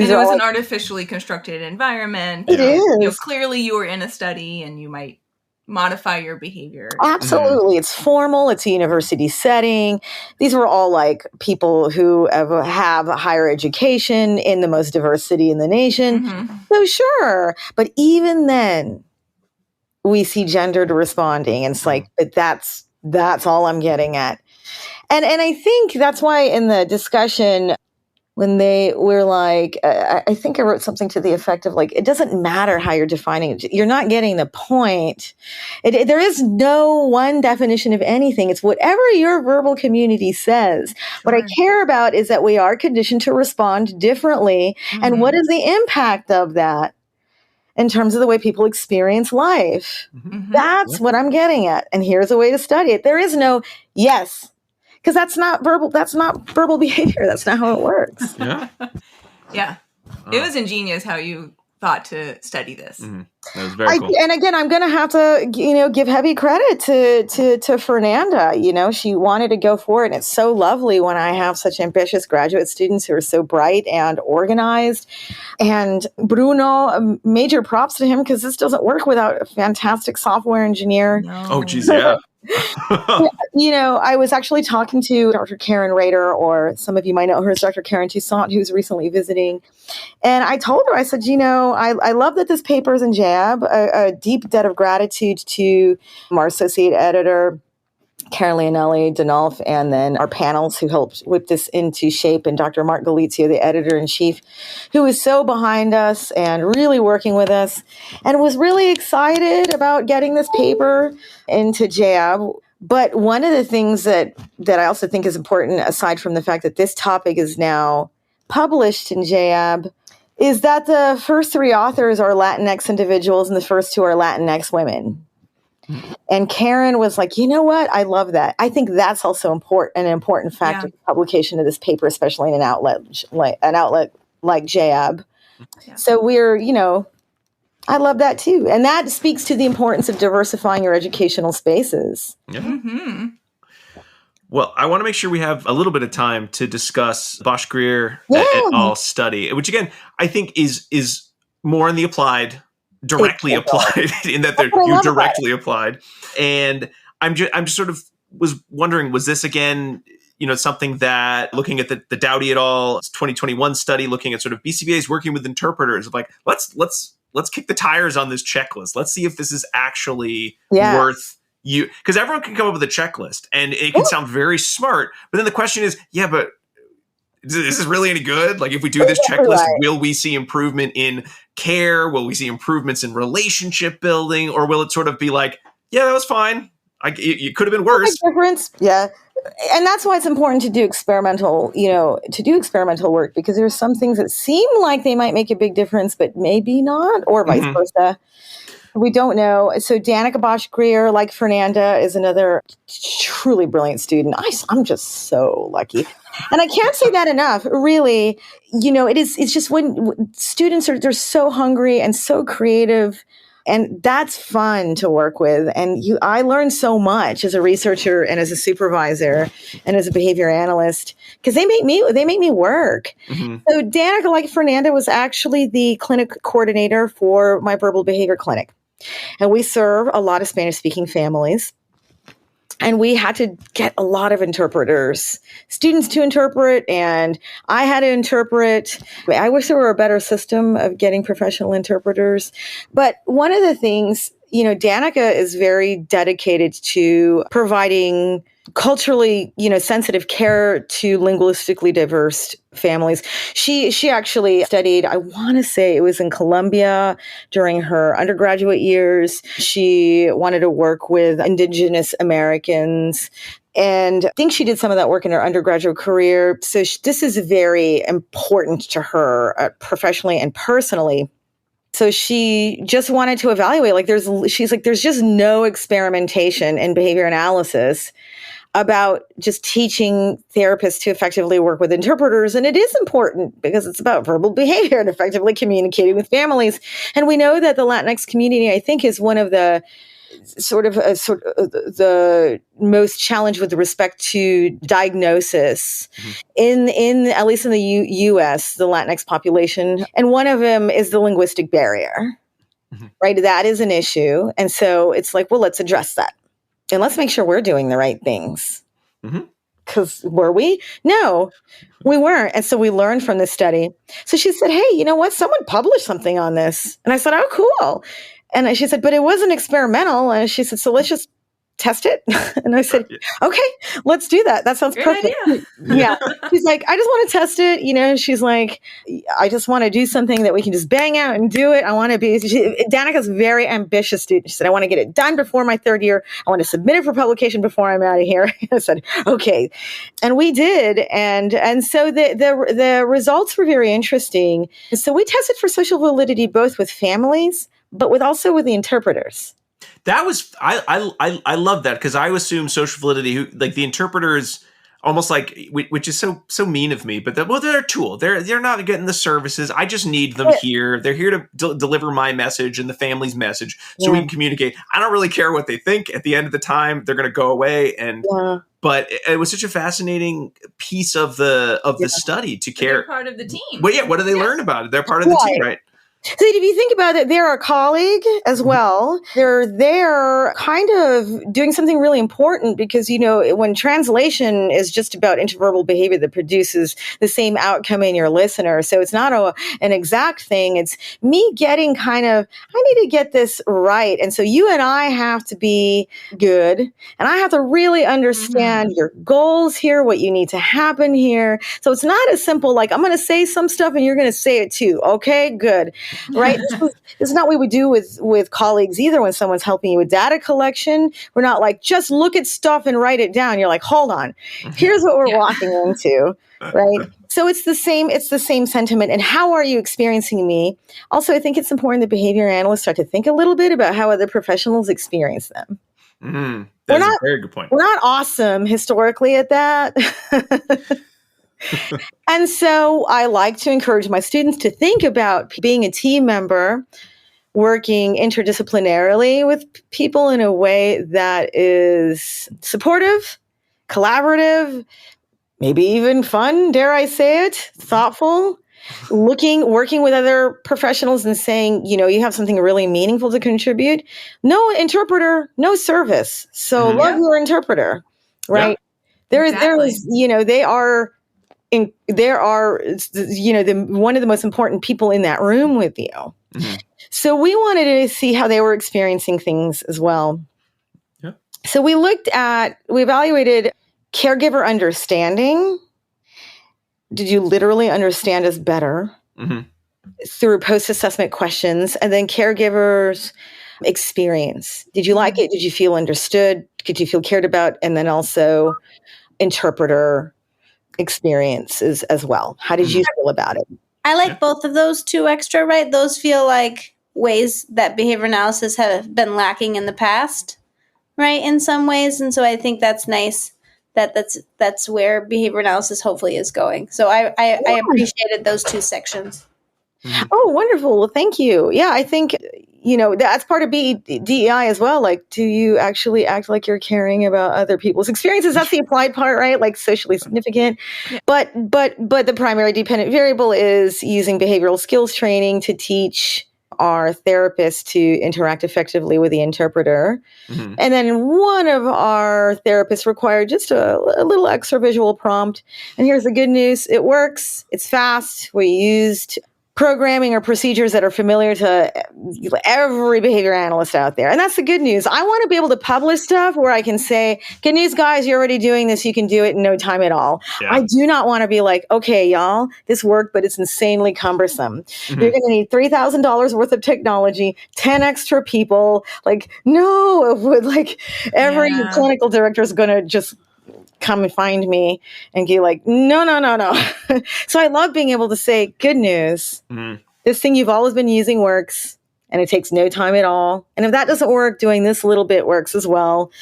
it was an artificially constructed environment. It is. Clearly you were in a study and you might modify your behavior. Absolutely. It's formal. It's a university setting. These were all like people who have a higher education in the most diverse city in the nation. So sure. But even then, we see gendered responding. And it's like, but that's all I'm getting at. And I think that's why in the discussion, when they were like, I think I wrote something to the effect of like, it doesn't matter how you're defining it. You're not getting the point. There is no one definition of anything. It's whatever your verbal community says. What I care about is that we are conditioned to respond differently. And what is the impact of that in terms of the way people experience life? That's what I'm getting at. And here's a way to study it. There is no yes. Because that's not verbal behavior. That's not how it works. Yeah. It was ingenious how you thought to study this. That was very cool. And again, I'm going to have to, give heavy credit to Fernanda. She wanted to go for it. And it's so lovely when I have such ambitious graduate students who are so bright and organized. And Bruno, major props to him, because this doesn't work without a fantastic software engineer. No. Oh, geez, yeah. I was actually talking to Dr. Karen Rader, or some of you might know her as Dr. Karen Toussaint, who's recently visiting. And I told her, I said, I love that this paper is in JEAB, a deep debt of gratitude to our associate editor, Karen Leonelli, Denolf, and then our panels who helped whip this into shape, and Dr. Mark Galizio, the editor-in-chief, who was so behind us and really working with us and was really excited about getting this paper into JEAB. But one of the things that I also think is important, aside from the fact that this topic is now published in JEAB, is that the first three authors are Latinx individuals and the first two are Latinx women. And Karen was like, you know what? I love that. I think that's also an important factor in the publication of this paper, especially in an outlet like JEAB. So we're, I love that too. And that speaks to the importance of diversifying your educational spaces. Yeah. Mm-hmm. Well, I want to make sure we have a little bit of time to discuss Bosch-Greer Yeah. et al. Study, which again, I think is more in the applied, directly applied, in that you're directly applied. And I'm just sort of was wondering, was this again, something that looking at the Dowdy et al. 2021 study, looking at sort of BCBAs working with interpreters, of like, let's kick the tires on this checklist. Let's see if this is actually worth you, because everyone can come up with a checklist and it can sound very smart, but then the question is, but is this really any good? Like, if we do this checklist, will we see improvement in care? Will we see improvements in relationship building? Or will it sort of be like, that was fine. It could have been worse. Difference. Yeah. And that's why it's important to do experimental work, because there's some things that seem like they might make a big difference, but maybe not, or vice versa. We don't know. So Danica Bosch-Greer, like Fernanda, is another truly brilliant student. I'm just so lucky. And I can't say that enough, really. It's just when students they're so hungry and so creative, and that's fun to work with. And I learned so much as a researcher and as a supervisor and as a behavior analyst, because they make me work. Mm-hmm. So Danica, like Fernanda, was actually the clinic coordinator for my verbal behavior clinic. And we serve a lot of Spanish-speaking families. And we had to get a lot of interpreters, students to interpret, and I had to interpret. I wish there were a better system of getting professional interpreters. But one of the things, Danica is very dedicated to providing culturally, sensitive care to linguistically diverse families. She actually studied, I want to say it was in Colombia during her undergraduate years. She wanted to work with Indigenous Americans. And I think she did some of that work in her undergraduate career. So this is very important to her professionally and personally. So she just wanted to evaluate, there's just no experimentation in behavior analysis about just teaching therapists to effectively work with interpreters. And it is important because it's about verbal behavior and effectively communicating with families. And we know that the Latinx community, I think, is one of the the most challenged with respect to diagnosis in at least in the U.S., the Latinx population. And one of them is the linguistic barrier, right? That is an issue. And so it's like, well, let's address that. And let's make sure we're doing the right things. Because were we? No, we weren't. And so we learned from this study. So she said, hey, you know what? Someone published something on this. And I said, oh, cool. And she said, but it wasn't experimental. And she said, so let's just test it. And I said, okay, let's do that. That sounds perfect. Yeah. She's like, I just want to test it. She's like, I just want to do something that we can just bang out and do it. I want to be, Danica's a very ambitious student. She said, I want to get it done before my third year. I want to submit it for publication before I'm out of here. I said, okay. And we did. And so the results were very interesting. So we tested for social validity, both with families, but also with the interpreters. That was I love that, because I assume social validity, like the interpreters, almost like, which is so mean of me, but they're a tool. They're not getting the services. I just need them here. They're here to deliver my message and the family's message, so we can communicate. I don't really care what they think. At the end of the time, they're going to go away. And but it was such a fascinating piece of the study to care. They're part of the team. Well, what do they learn about it? They're part of the team, right? So if you think about it, they're a colleague as well. They're kind of doing something really important, because, when translation is just about interverbal behavior that produces the same outcome in your listener. So it's not an exact thing. It's me getting I need to get this right. And so you and I have to be good. And I have to really understand your goals here, what you need to happen here. So it's not as simple like, I'm going to say some stuff and you're going to say it too. Okay, good. Right? This is not what we do with colleagues either. When someone's helping you with data collection, we're not like, just look at stuff and write it down. You're like, hold on, here's what we're walking into, right? So it's the same sentiment. And how are you experiencing me? Also, I think it's important that behavior analysts start to think a little bit about how other professionals experience them. That's a very good point. We're not awesome historically at that. And so I like to encourage my students to think about being a team member working interdisciplinarily with people in a way that is supportive, collaborative, maybe even fun, dare I say it, thoughtful, working with other professionals and saying, you have something really meaningful to contribute. No interpreter, no service. So love your interpreter, right? There is, they are one of the most important people in that room with you. Mm-hmm. So we wanted to see how they were experiencing things as well. Yep. So we evaluated caregiver understanding. Did you literally understand us better? Mm-hmm. Through post-assessment questions, and then caregivers' experience. Did you like it? Did you feel understood? Did you feel cared about? And then also interpreter experiences as well. How did you feel about it? I like both of those two extra, right? Those feel like ways that behavior analysis have been lacking in the past, right? In some ways. And so I think that's nice that's where behavior analysis hopefully is going. So I appreciated those two sections. Oh, wonderful. Well, thank you. Yeah, I think, that's part of DEI as well. Like, do you actually act like you're caring about other people's experiences? That's the applied part, right? Like socially significant. Yeah. But the primary dependent variable is using behavioral skills training to teach our therapists to interact effectively with the interpreter. Mm-hmm. And then one of our therapists required just a little extra visual prompt. And here's the good news. It works. It's fast. We used programming or procedures that are familiar to every behavior analyst out there. And that's the good news. I want to be able to publish stuff where I can say, good news, guys, you're already doing this. You can do it in no time at all. Yeah. I do not want to be like, okay, y'all, this worked, but it's insanely cumbersome. Mm-hmm. You're going to need $3,000 worth of technology, 10 extra people. Like, no, every clinical director is going to just come and find me and be like, no. So I love being able to say, good news, this thing you've always been using works and it takes no time at all. And if that doesn't work, doing this little bit works as well.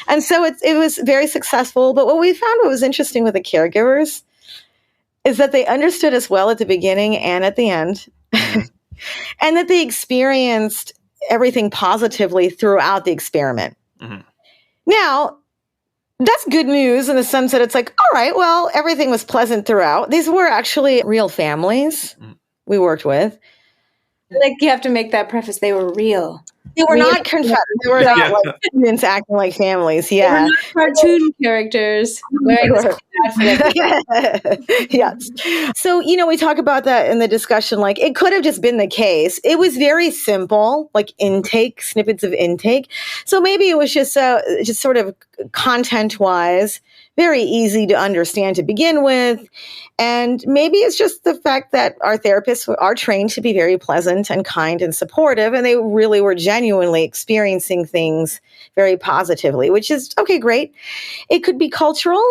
And so it was very successful. But what we found what was interesting with the caregivers is that they understood us well at the beginning and at the end, and that they experienced everything positively throughout the experiment. Mm-hmm. Now, that's good news in the sense that it's like, all right, well, everything was pleasant throughout. These were actually real families we worked with. Like, you have to make that preface. They were real. They were not confessed. They were not like students acting like families. Yeah. They were not cartoon characters. Yes. So, we talk about that in the discussion. Like, it could have just been the case. It was very simple, like snippets of intake. So maybe it was just sort of content-wise, very easy to understand to begin with. And maybe it's just the fact that our therapists are trained to be very pleasant and kind and supportive, and they really were genuinely experiencing things very positively, which is, okay, great. It could be cultural.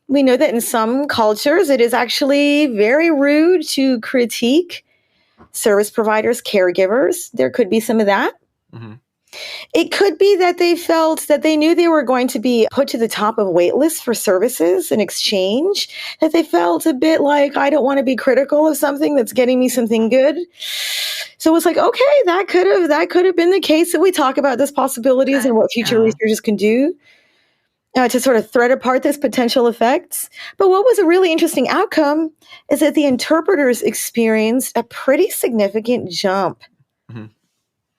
We know that in some cultures, it is actually very rude to critique service providers, caregivers. There could be some of that. Mm-hmm. It could be that they felt that they knew they were going to be put to the top of wait lists for services in exchange, that they felt a bit like, I don't want to be critical of something that's getting me something good. So it was like, okay, that could have been the case, that we talk about these possibilities and what future researchers can do to sort of thread apart these potential effects. But what was a really interesting outcome is that the interpreters experienced a pretty significant jump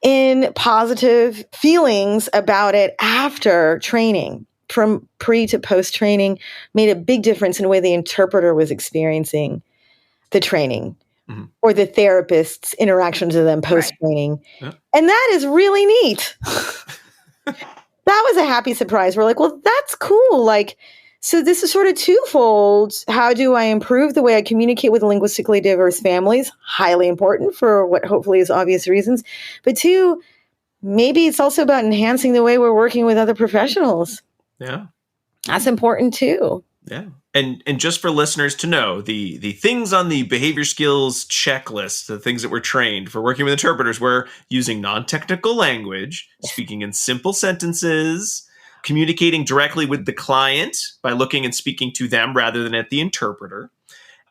in positive feelings about it after training. From pre to post training made a big difference in the way the interpreter was experiencing the training or the therapist's interactions with them post training. Right. Yeah. And that is really neat. That was a happy surprise. We're like, well, that's cool. Like, so this is sort of twofold. How do I improve the way I communicate with linguistically diverse families? Highly important for what hopefully is obvious reasons. But two, maybe it's also about enhancing the way we're working with other professionals. Yeah. That's important too. Yeah. And just for listeners to know, the things on the behavior skills checklist, the things that we're trained for working with interpreters, we're using non-technical language, speaking in simple sentences, communicating directly with the client by looking and speaking to them rather than at the interpreter,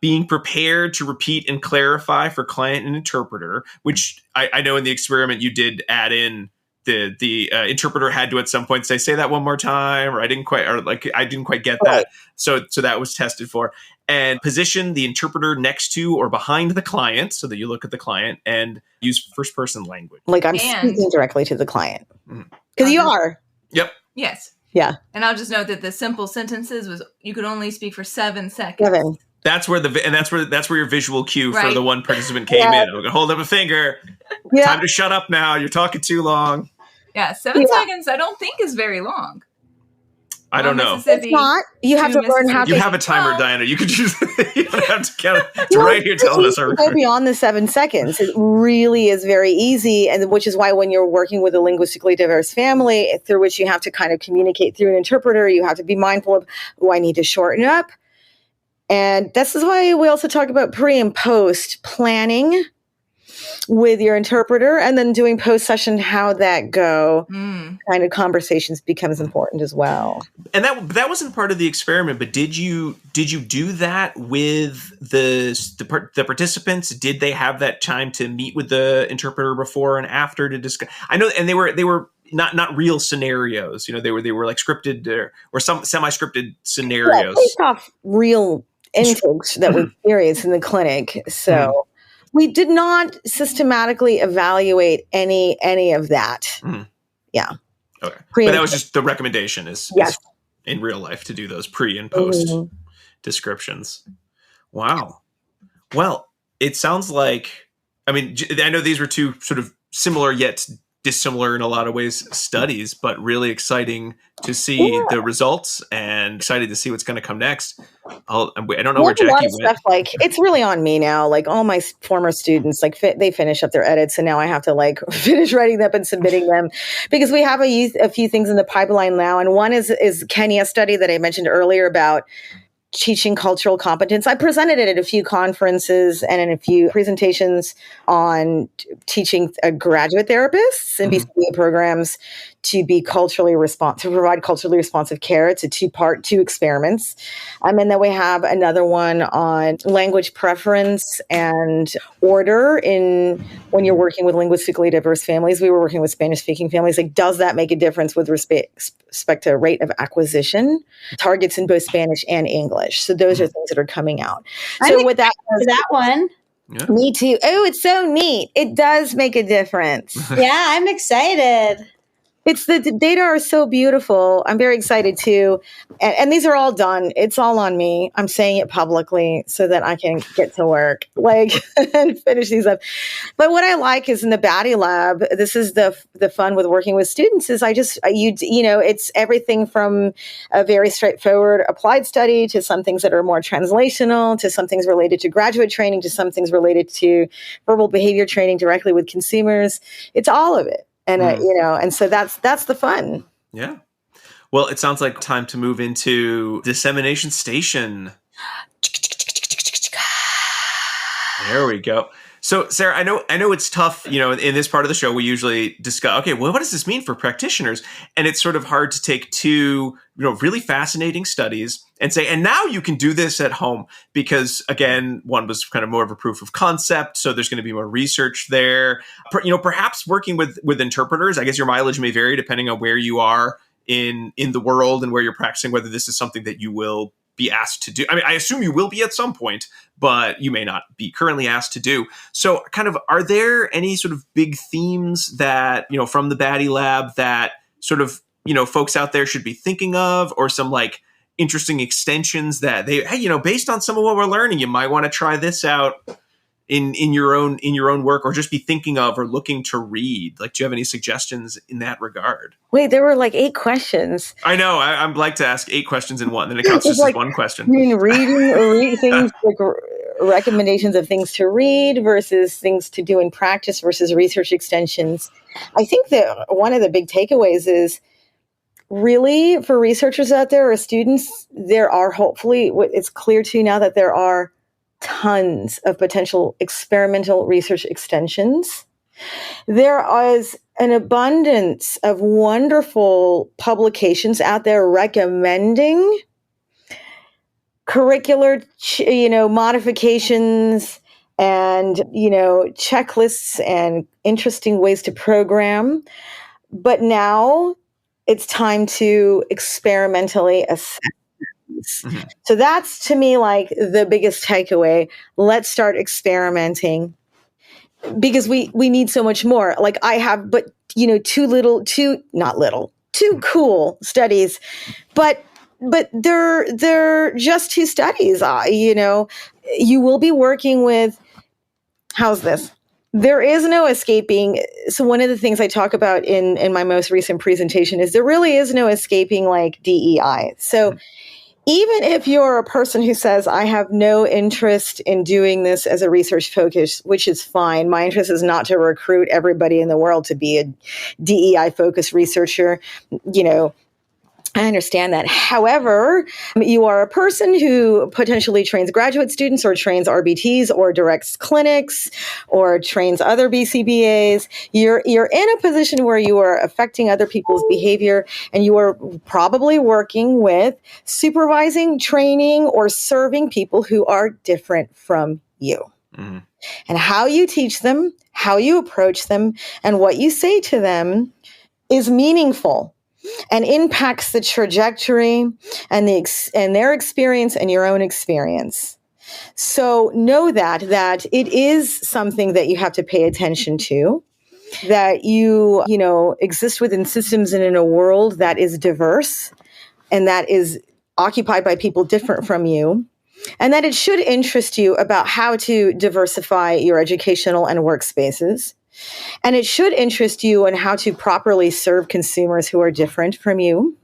being prepared to repeat and clarify for client and interpreter, which I know in the experiment you did add in the interpreter had to at some point say that one more time, or I didn't quite get that. So that was tested for. And position the interpreter next to or behind the client so that you look at the client, and use first person language. Like I'm speaking directly to the client. Because you are. Yep. Yes. Yeah. And I'll just note that the simple sentences was you could only speak for 7 seconds. 7. That's where your visual cue for the one participant came in. I'm gonna hold up a finger. Time to shut up now. You're talking too long. Yeah, 7 seconds I don't think is very long. I don't know. It's not. You have to learn how to. You have a timer, Diana. You could use. You don't have to count it. It's right here telling us. Go beyond the 7 seconds. It really is very easy, and which is why when you're working with a linguistically diverse family, through which you have to kind of communicate through an interpreter, you have to be mindful of, I need to shorten up, and this is why we also talk about pre and post planning with your interpreter, and then doing post session, how that go kind of conversations becomes important as well. And that wasn't part of the experiment, but did you do that with the participants? Did they have that time to meet with the interpreter before and after to discuss? I know, and they were not real scenarios. They were like scripted or some semi-scripted scenarios. Based off real intakes that we experienced in the clinic. So. We did not systematically evaluate any of that. Yeah. Okay. But that was just the recommendation is in real life to do those pre and post descriptions. Wow. Well, it sounds like, I know these were two sort of similar yet dissimilar in a lot of ways studies, but really exciting to see the results and excited to see what's going to come next. I don't know where Jackie went. Stuff like it's really on me now. Like all my former students, like they finish up their edits, and now I have to like finish writing them and submitting them because we have a few things in the pipeline now. And one is Kenya's study that I mentioned earlier about teaching cultural competence. I presented it at a few conferences and in a few presentations on teaching graduate therapists and BCBA programs to be to provide culturally responsive care. It's a 2 experiments. And then we have another one on language preference and order when you're working with linguistically diverse families. We were working with Spanish-speaking families. Like, does that make a difference with respect to rate of acquisition targets in both Spanish and English? So those are things that are coming out. So with that one. Yeah. Me too. Oh, it's so neat. It does make a difference. Yeah, I'm excited. The data are so beautiful. I'm very excited too. And these are all done. It's all on me. I'm saying it publicly so that I can get to work, and finish these up. But what I like is in the BADIE Lab, this is the fun with working with students is it's everything from a very straightforward applied study to some things that are more translational, to some things related to graduate training, to some things related to verbal behavior training directly with consumers. It's all of it. And, and so that's the fun. Yeah. Well, it sounds like time to move into dissemination station. There we go. So, Sarah, I know it's tough, in this part of the show, we usually discuss, okay, well, what does this mean for practitioners? And it's sort of hard to take two, really fascinating studies and say, and now you can do this at home because, again, one was kind of more of a proof of concept. So there's going to be more research there. Perhaps working with interpreters, I guess your mileage may vary depending on where you are in the world and where you're practicing, whether this is something that you will be asked to do. I assume you will be at some point, but you may not be currently asked to do. So kind of, are there any sort of big themes that, from the BADIE Lab that sort of, folks out there should be thinking of, or some like interesting extensions that based on some of what we're learning, you might want to try this out in your own work, or just be thinking of or looking to read? Like, do you have any suggestions in that regard? Wait, there were like 8 questions. I know. I'd like to ask 8 questions in one, then it counts just as one question. Reading or read things, like recommendations of things to read versus things to do in practice versus research extensions. I think that one of the big takeaways is really for researchers out there or students, there are hopefully, it's clear to you now that there are tons of potential experimental research extensions. There is an abundance of wonderful publications out there recommending curricular, modifications and, checklists and interesting ways to program. But now it's time to experimentally assess. Mm-hmm. So that's, to me, like the biggest takeaway. Let's start experimenting, because we need so much more. Like I have, but two cool studies, but they're just two studies. You will be working with, how's this? There is no escaping. So one of the things I talk about in my most recent presentation is there really is no escaping like DEI. So even if you're a person who says, I have no interest in doing this as a research focus, which is fine. My interest is not to recruit everybody in the world to be a DEI focused researcher. I understand that. However, you are a person who potentially trains graduate students or trains RBTs or directs clinics or trains other BCBAs. You're in a position where you are affecting other people's behavior, and you are probably working with supervising, training, or serving people who are different from you. Mm-hmm. And how you teach them, how you approach them, and what you say to them is meaningful and impacts the trajectory and their experience and your own experience. So know that it is something that you have to pay attention to, that you exist within systems and in a world that is diverse and that is occupied by people different from you, and that it should interest you about how to diversify your educational and workspaces. And it should interest you in how to properly serve consumers who are different from you,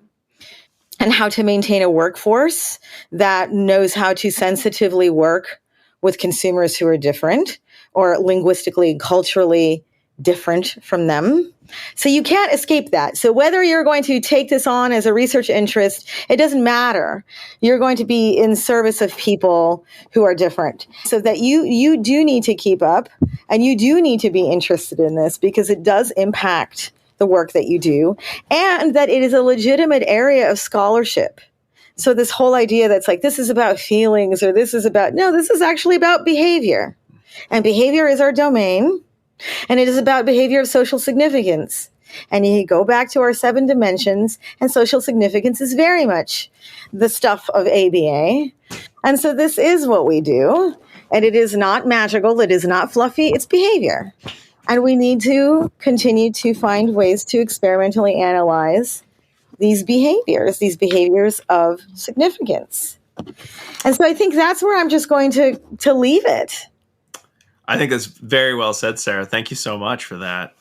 and how to maintain a workforce that knows how to sensitively work with consumers who are different or linguistically and culturally different from them. So you can't escape that. So whether you're going to take this on as a research interest, it doesn't matter. You're going to be in service of people who are different. So that you do need to keep up, and you do need to be interested in this, because it does impact the work that you do, and that it is a legitimate area of scholarship. So this whole idea that's like, this is about feelings, or this is actually about behavior. And behavior is our domain. And it is about behavior of social significance. And you go back to our 7 dimensions, and social significance is very much the stuff of ABA. And so this is what we do. And it is not magical. It is not fluffy. It's behavior. And we need to continue to find ways to experimentally analyze these behaviors of significance. And so I think that's where I'm just going to leave it. I think that's very well said, Sarah. Thank you so much for that.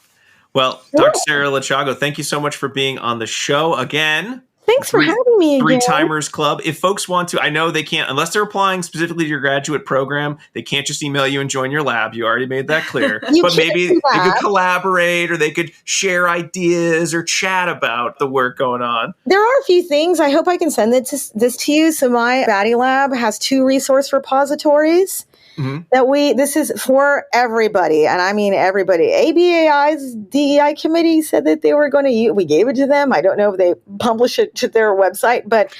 Well, Dr. Sarah Lechago, thank you so much for being on the show again. Thanks for having me again. 3-Timers Club. If folks want to, I know they can't, unless they're applying specifically to your graduate program, they can't just email you and join your lab. You already made that clear. But maybe they could collaborate, or they could share ideas or chat about the work going on. There are a few things. I hope I can send this to you. So my BADIE Lab has 2 resource repositories. Mm-hmm. This is for everybody, and I mean everybody. ABAI's DEI committee said that they were going to use. We gave it to them. I don't know if they publish it to their website, but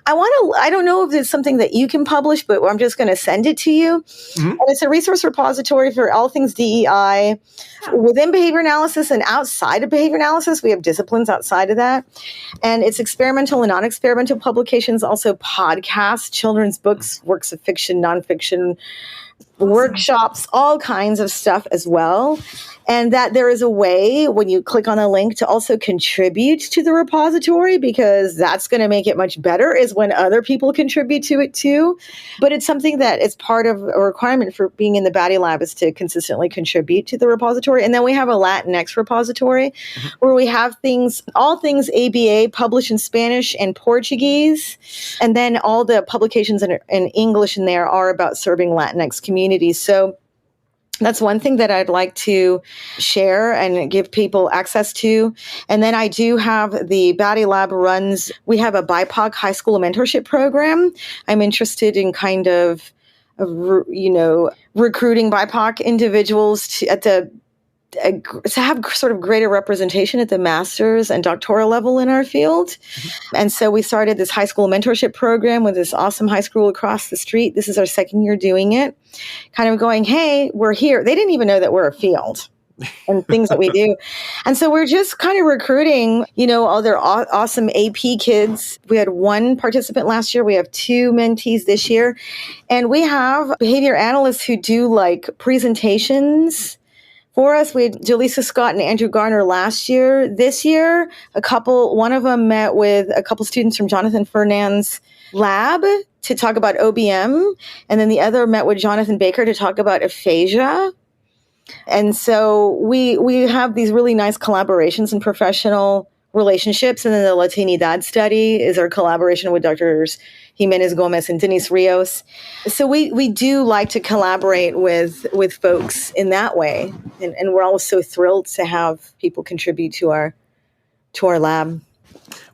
I don't know if it's something that you can publish, but I'm just going to send it to you. Mm-hmm. And it's a resource repository for all things DEI within behavior analysis and outside of behavior analysis. We have disciplines outside of that, and it's experimental and non-experimental publications, also podcasts, children's books, works of fiction, nonfiction, workshops, all kinds of stuff as well. And that there is a way, when you click on the link, to also contribute to the repository, because that's going to make it much better, is when other people contribute to it too. But it's something that is part of a requirement for being in the BADIE Lab, is to consistently contribute to the repository. And then we have a Latinx repository where we have all things ABA published in Spanish and Portuguese. And then all the publications in English in there are about serving Latinx communities. So that's one thing that I'd like to share and give people access to. And then I do have the BADIE Lab we have a BIPOC high school mentorship program. I'm interested in kind of recruiting BIPOC individuals to have sort of greater representation at the master's and doctoral level in our field. And so we started this high school mentorship program with this awesome high school across the street. This is our second year doing it, kind of going, hey, we're here. They didn't even know that we're a field and things that we do. And so we're just kind of recruiting, other awesome AP kids. We had one participant last year. We have 2 mentees this year. And we have behavior analysts who do like presentations for us. We had Jaleesa Scott and Andrew Garner last year. This year, one of them met with a couple students from Jonathan Fernand's lab to talk about OBM. And then the other met with Jonathan Baker to talk about aphasia. And so we have these really nice collaborations and professional relationships. And then the Latinidad study is our collaboration with Drs. Jimenez Gomez and Denise Rios. So we do like to collaborate with folks in that way. And we're always so thrilled to have people contribute to our lab.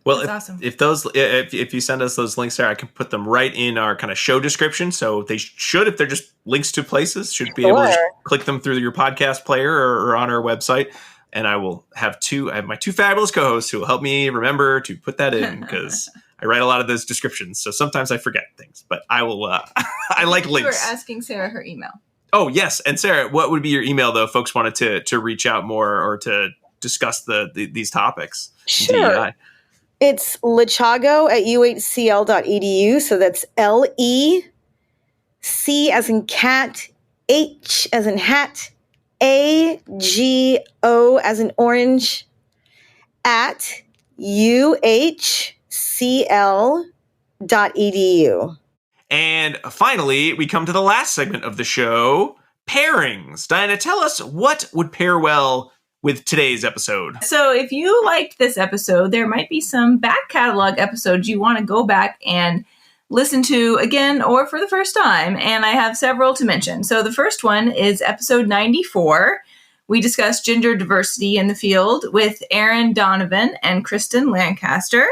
Well, awesome. if you send us those links there, I can put them right in our kind of show description. So they should, if they're just links to places, should be able to just click them through your podcast player or on our website. And I will have my 2 fabulous co-hosts who will help me remember to put that in because I write a lot of those descriptions. So sometimes I forget things, but I will, I like links. You were asking Sarah her email. Oh, yes. And Sarah, what would be your email though if folks wanted to reach out more or to discuss these topics? Sure. DEI? It's Lechago at uhcl.edu. So that's LEC as in cat, H as in hat, AGO as in orange at uhcl.edu. And finally, we come to the last segment of the show, pairings. Diana, tell us what would pair well with today's episode. So if you liked this episode, there might be some back catalog episodes you want to go back and listen to again or for the first time. And I have several to mention. So the first one is episode 94. We discussed gender diversity in the field with Aaron Donovan and Kristen Lancaster.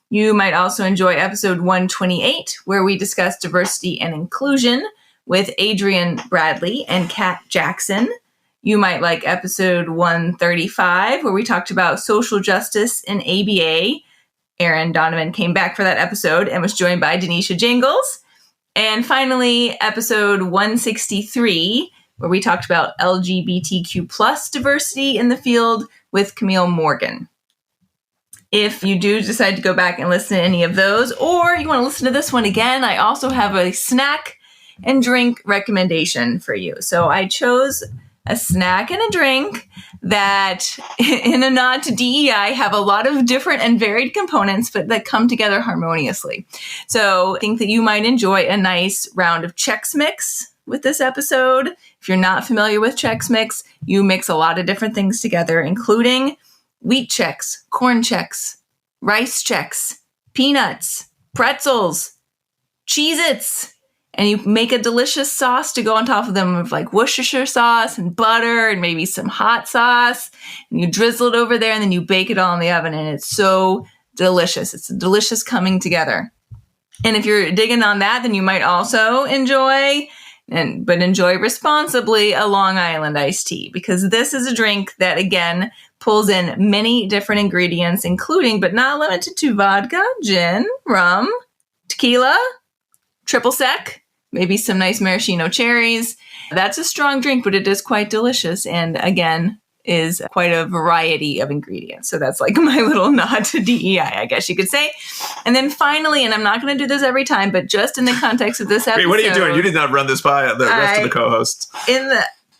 You might also enjoy episode 128, where we discussed diversity and inclusion with Adrian Bradley and Kat Jackson. You might like episode 135, where we talked about social justice in ABA. Aaron Donovan came back for that episode and was joined by Denisha Jingles. And finally, episode 163, where we talked about LGBTQ plus diversity in the field with Camille Morgan. If you do decide to go back and listen to any of those, or you want to listen to this one again, I also have a snack and drink recommendation for you. So I chose a snack and a drink that, in a nod to DEI, have a lot of different and varied components, but that come together harmoniously. So I think that you might enjoy a nice round of Chex Mix with this episode. If you're not familiar with Chex Mix, you mix a lot of different things together, including wheat Chex, corn Chex, rice Chex, peanuts, pretzels, Cheez-Its, and you make a delicious sauce to go on top of them of like Worcestershire sauce and butter and maybe some hot sauce. And you drizzle it over there and then you bake it all in the oven. And it's so delicious. It's a delicious coming together. And if you're digging on that, then you might also enjoy, but enjoy responsibly, a Long Island iced tea. Because this is a drink that, again, pulls in many different ingredients, including, but not limited to, vodka, gin, rum, tequila, triple sec, maybe some nice maraschino cherries. That's a strong drink, but it is quite delicious. And again, is quite a variety of ingredients. So that's like my little nod to DEI, I guess you could say. And then finally, and I'm not going to do this every time, but just in the context of this episode. Wait, what are you doing? You did not run this by the rest of the co-hosts.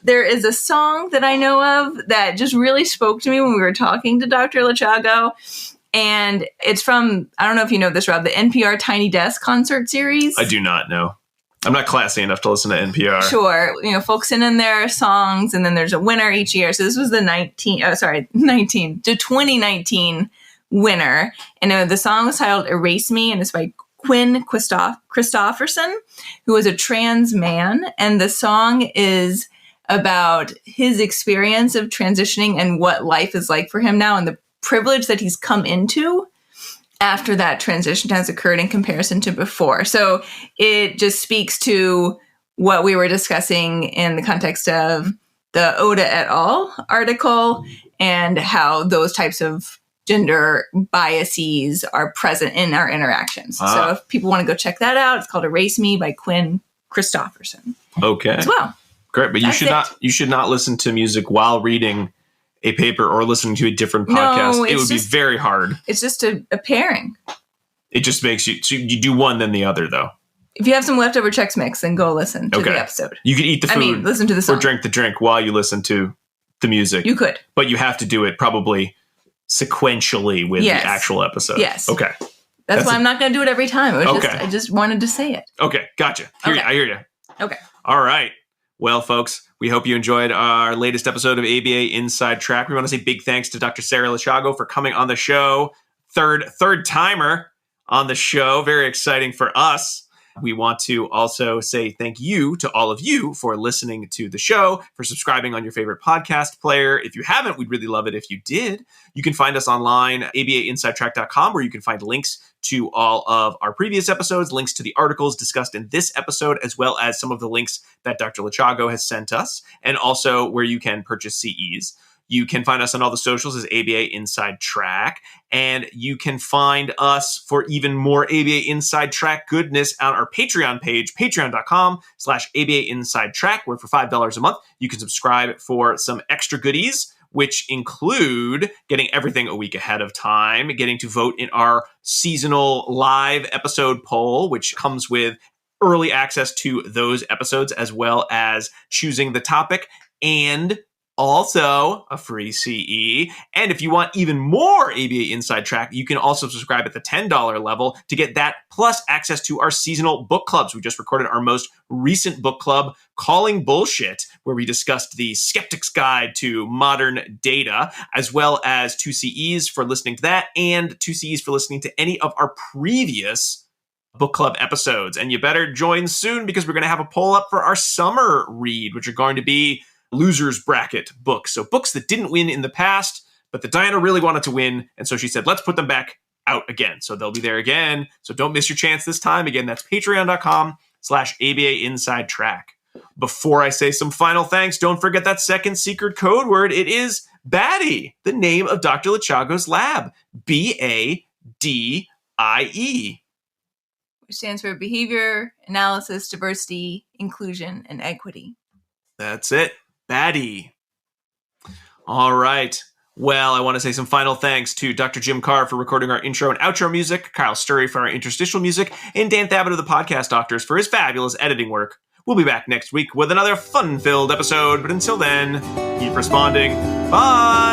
There is a song that I know of that just really spoke to me when we were talking to Dr. Lechago. And it's from, I don't know if you know this, Rob, the NPR Tiny Desk concert series. I do not know. I'm not classy enough to listen to NPR. Sure. Folks send in their songs, and then there's a winner each year. So this was the 2019 winner. And the song was titled Erase Me, and it's by Quinn Christopherson, who is a trans man. And the song is about his experience of transitioning and what life is like for him now and the privilege that he's come into after that transition has occurred in comparison to before. So it just speaks to what we were discussing in the context of the Oda et al. Article and how those types of gender biases are present in our interactions. So if people want to go check that out, it's called Erase Me by Quinn Christopherson. Okay. As well. Great, but you should not listen to music while reading a paper or listening to a different podcast. No, it would be very hard. It's just a pairing. It just makes you do one then the other though. If you have some leftover Chex Mix, then go listen to the episode. You could eat the food. Listen to the song. Or drink the drink while you listen to the music. You could. But you have to do it probably sequentially with the actual episode. Yes. Okay. That's why I'm not going to do it every time. I just wanted to say it. Okay. Gotcha. I hear you. Okay. All right. Well, folks, we hope you enjoyed our latest episode of ABA Inside Track. We want to say big thanks to Dr. Sarah Lechago for coming on the show. Third timer on the show. Very exciting for us. We want to also say thank you to all of you for listening to the show, for subscribing on your favorite podcast player. If you haven't, we'd really love it if you did. You can find us online, abainsidetrack.com, where you can find links to all of our previous episodes, links to the articles discussed in this episode, as well as some of the links that Dr. Lechago has sent us, and also where you can purchase CEs. You can find us on all the socials as ABA Inside Track, and you can find us for even more ABA Inside Track goodness on our Patreon page, patreon.com/ABA Inside Track, where for $5 a month, you can subscribe for some extra goodies, which include getting everything a week ahead of time, getting to vote in our seasonal live episode poll, which comes with early access to those episodes, as well as choosing the topic and also a free CE. And if you want even more ABA Inside Track, you can also subscribe at the $10 level to get that, plus access to our seasonal book clubs. We just recorded our most recent book club, Calling Bullshit, where we discussed the Skeptic's Guide to Modern Data, as well as 2 CEs for listening to that, and 2 CEs for listening to any of our previous book club episodes. And you better join soon, because we're going to have a poll up for our summer read, which are going to be losers bracket books. So books that didn't win in the past, but that Diana really wanted to win. And so she said, let's put them back out again. So they'll be there again. So don't miss your chance this time. Again, that's patreon.com/ABA Inside Track. Before I say some final thanks, don't forget that second secret code word. It is BADIE, the name of Dr. Lechago's lab. BADIE. Which stands for Behavior, Analysis, Diversity, Inclusion, and Equity. That's it. BADIE. All right. Well, I want to say some final thanks to Dr. Jim Carr for recording our intro and outro music, Kyle Sturry for our interstitial music, and Dan Thabit of the Podcast Doctors for his fabulous editing work. We'll be back next week with another fun-filled episode, but until then, keep responding. Bye!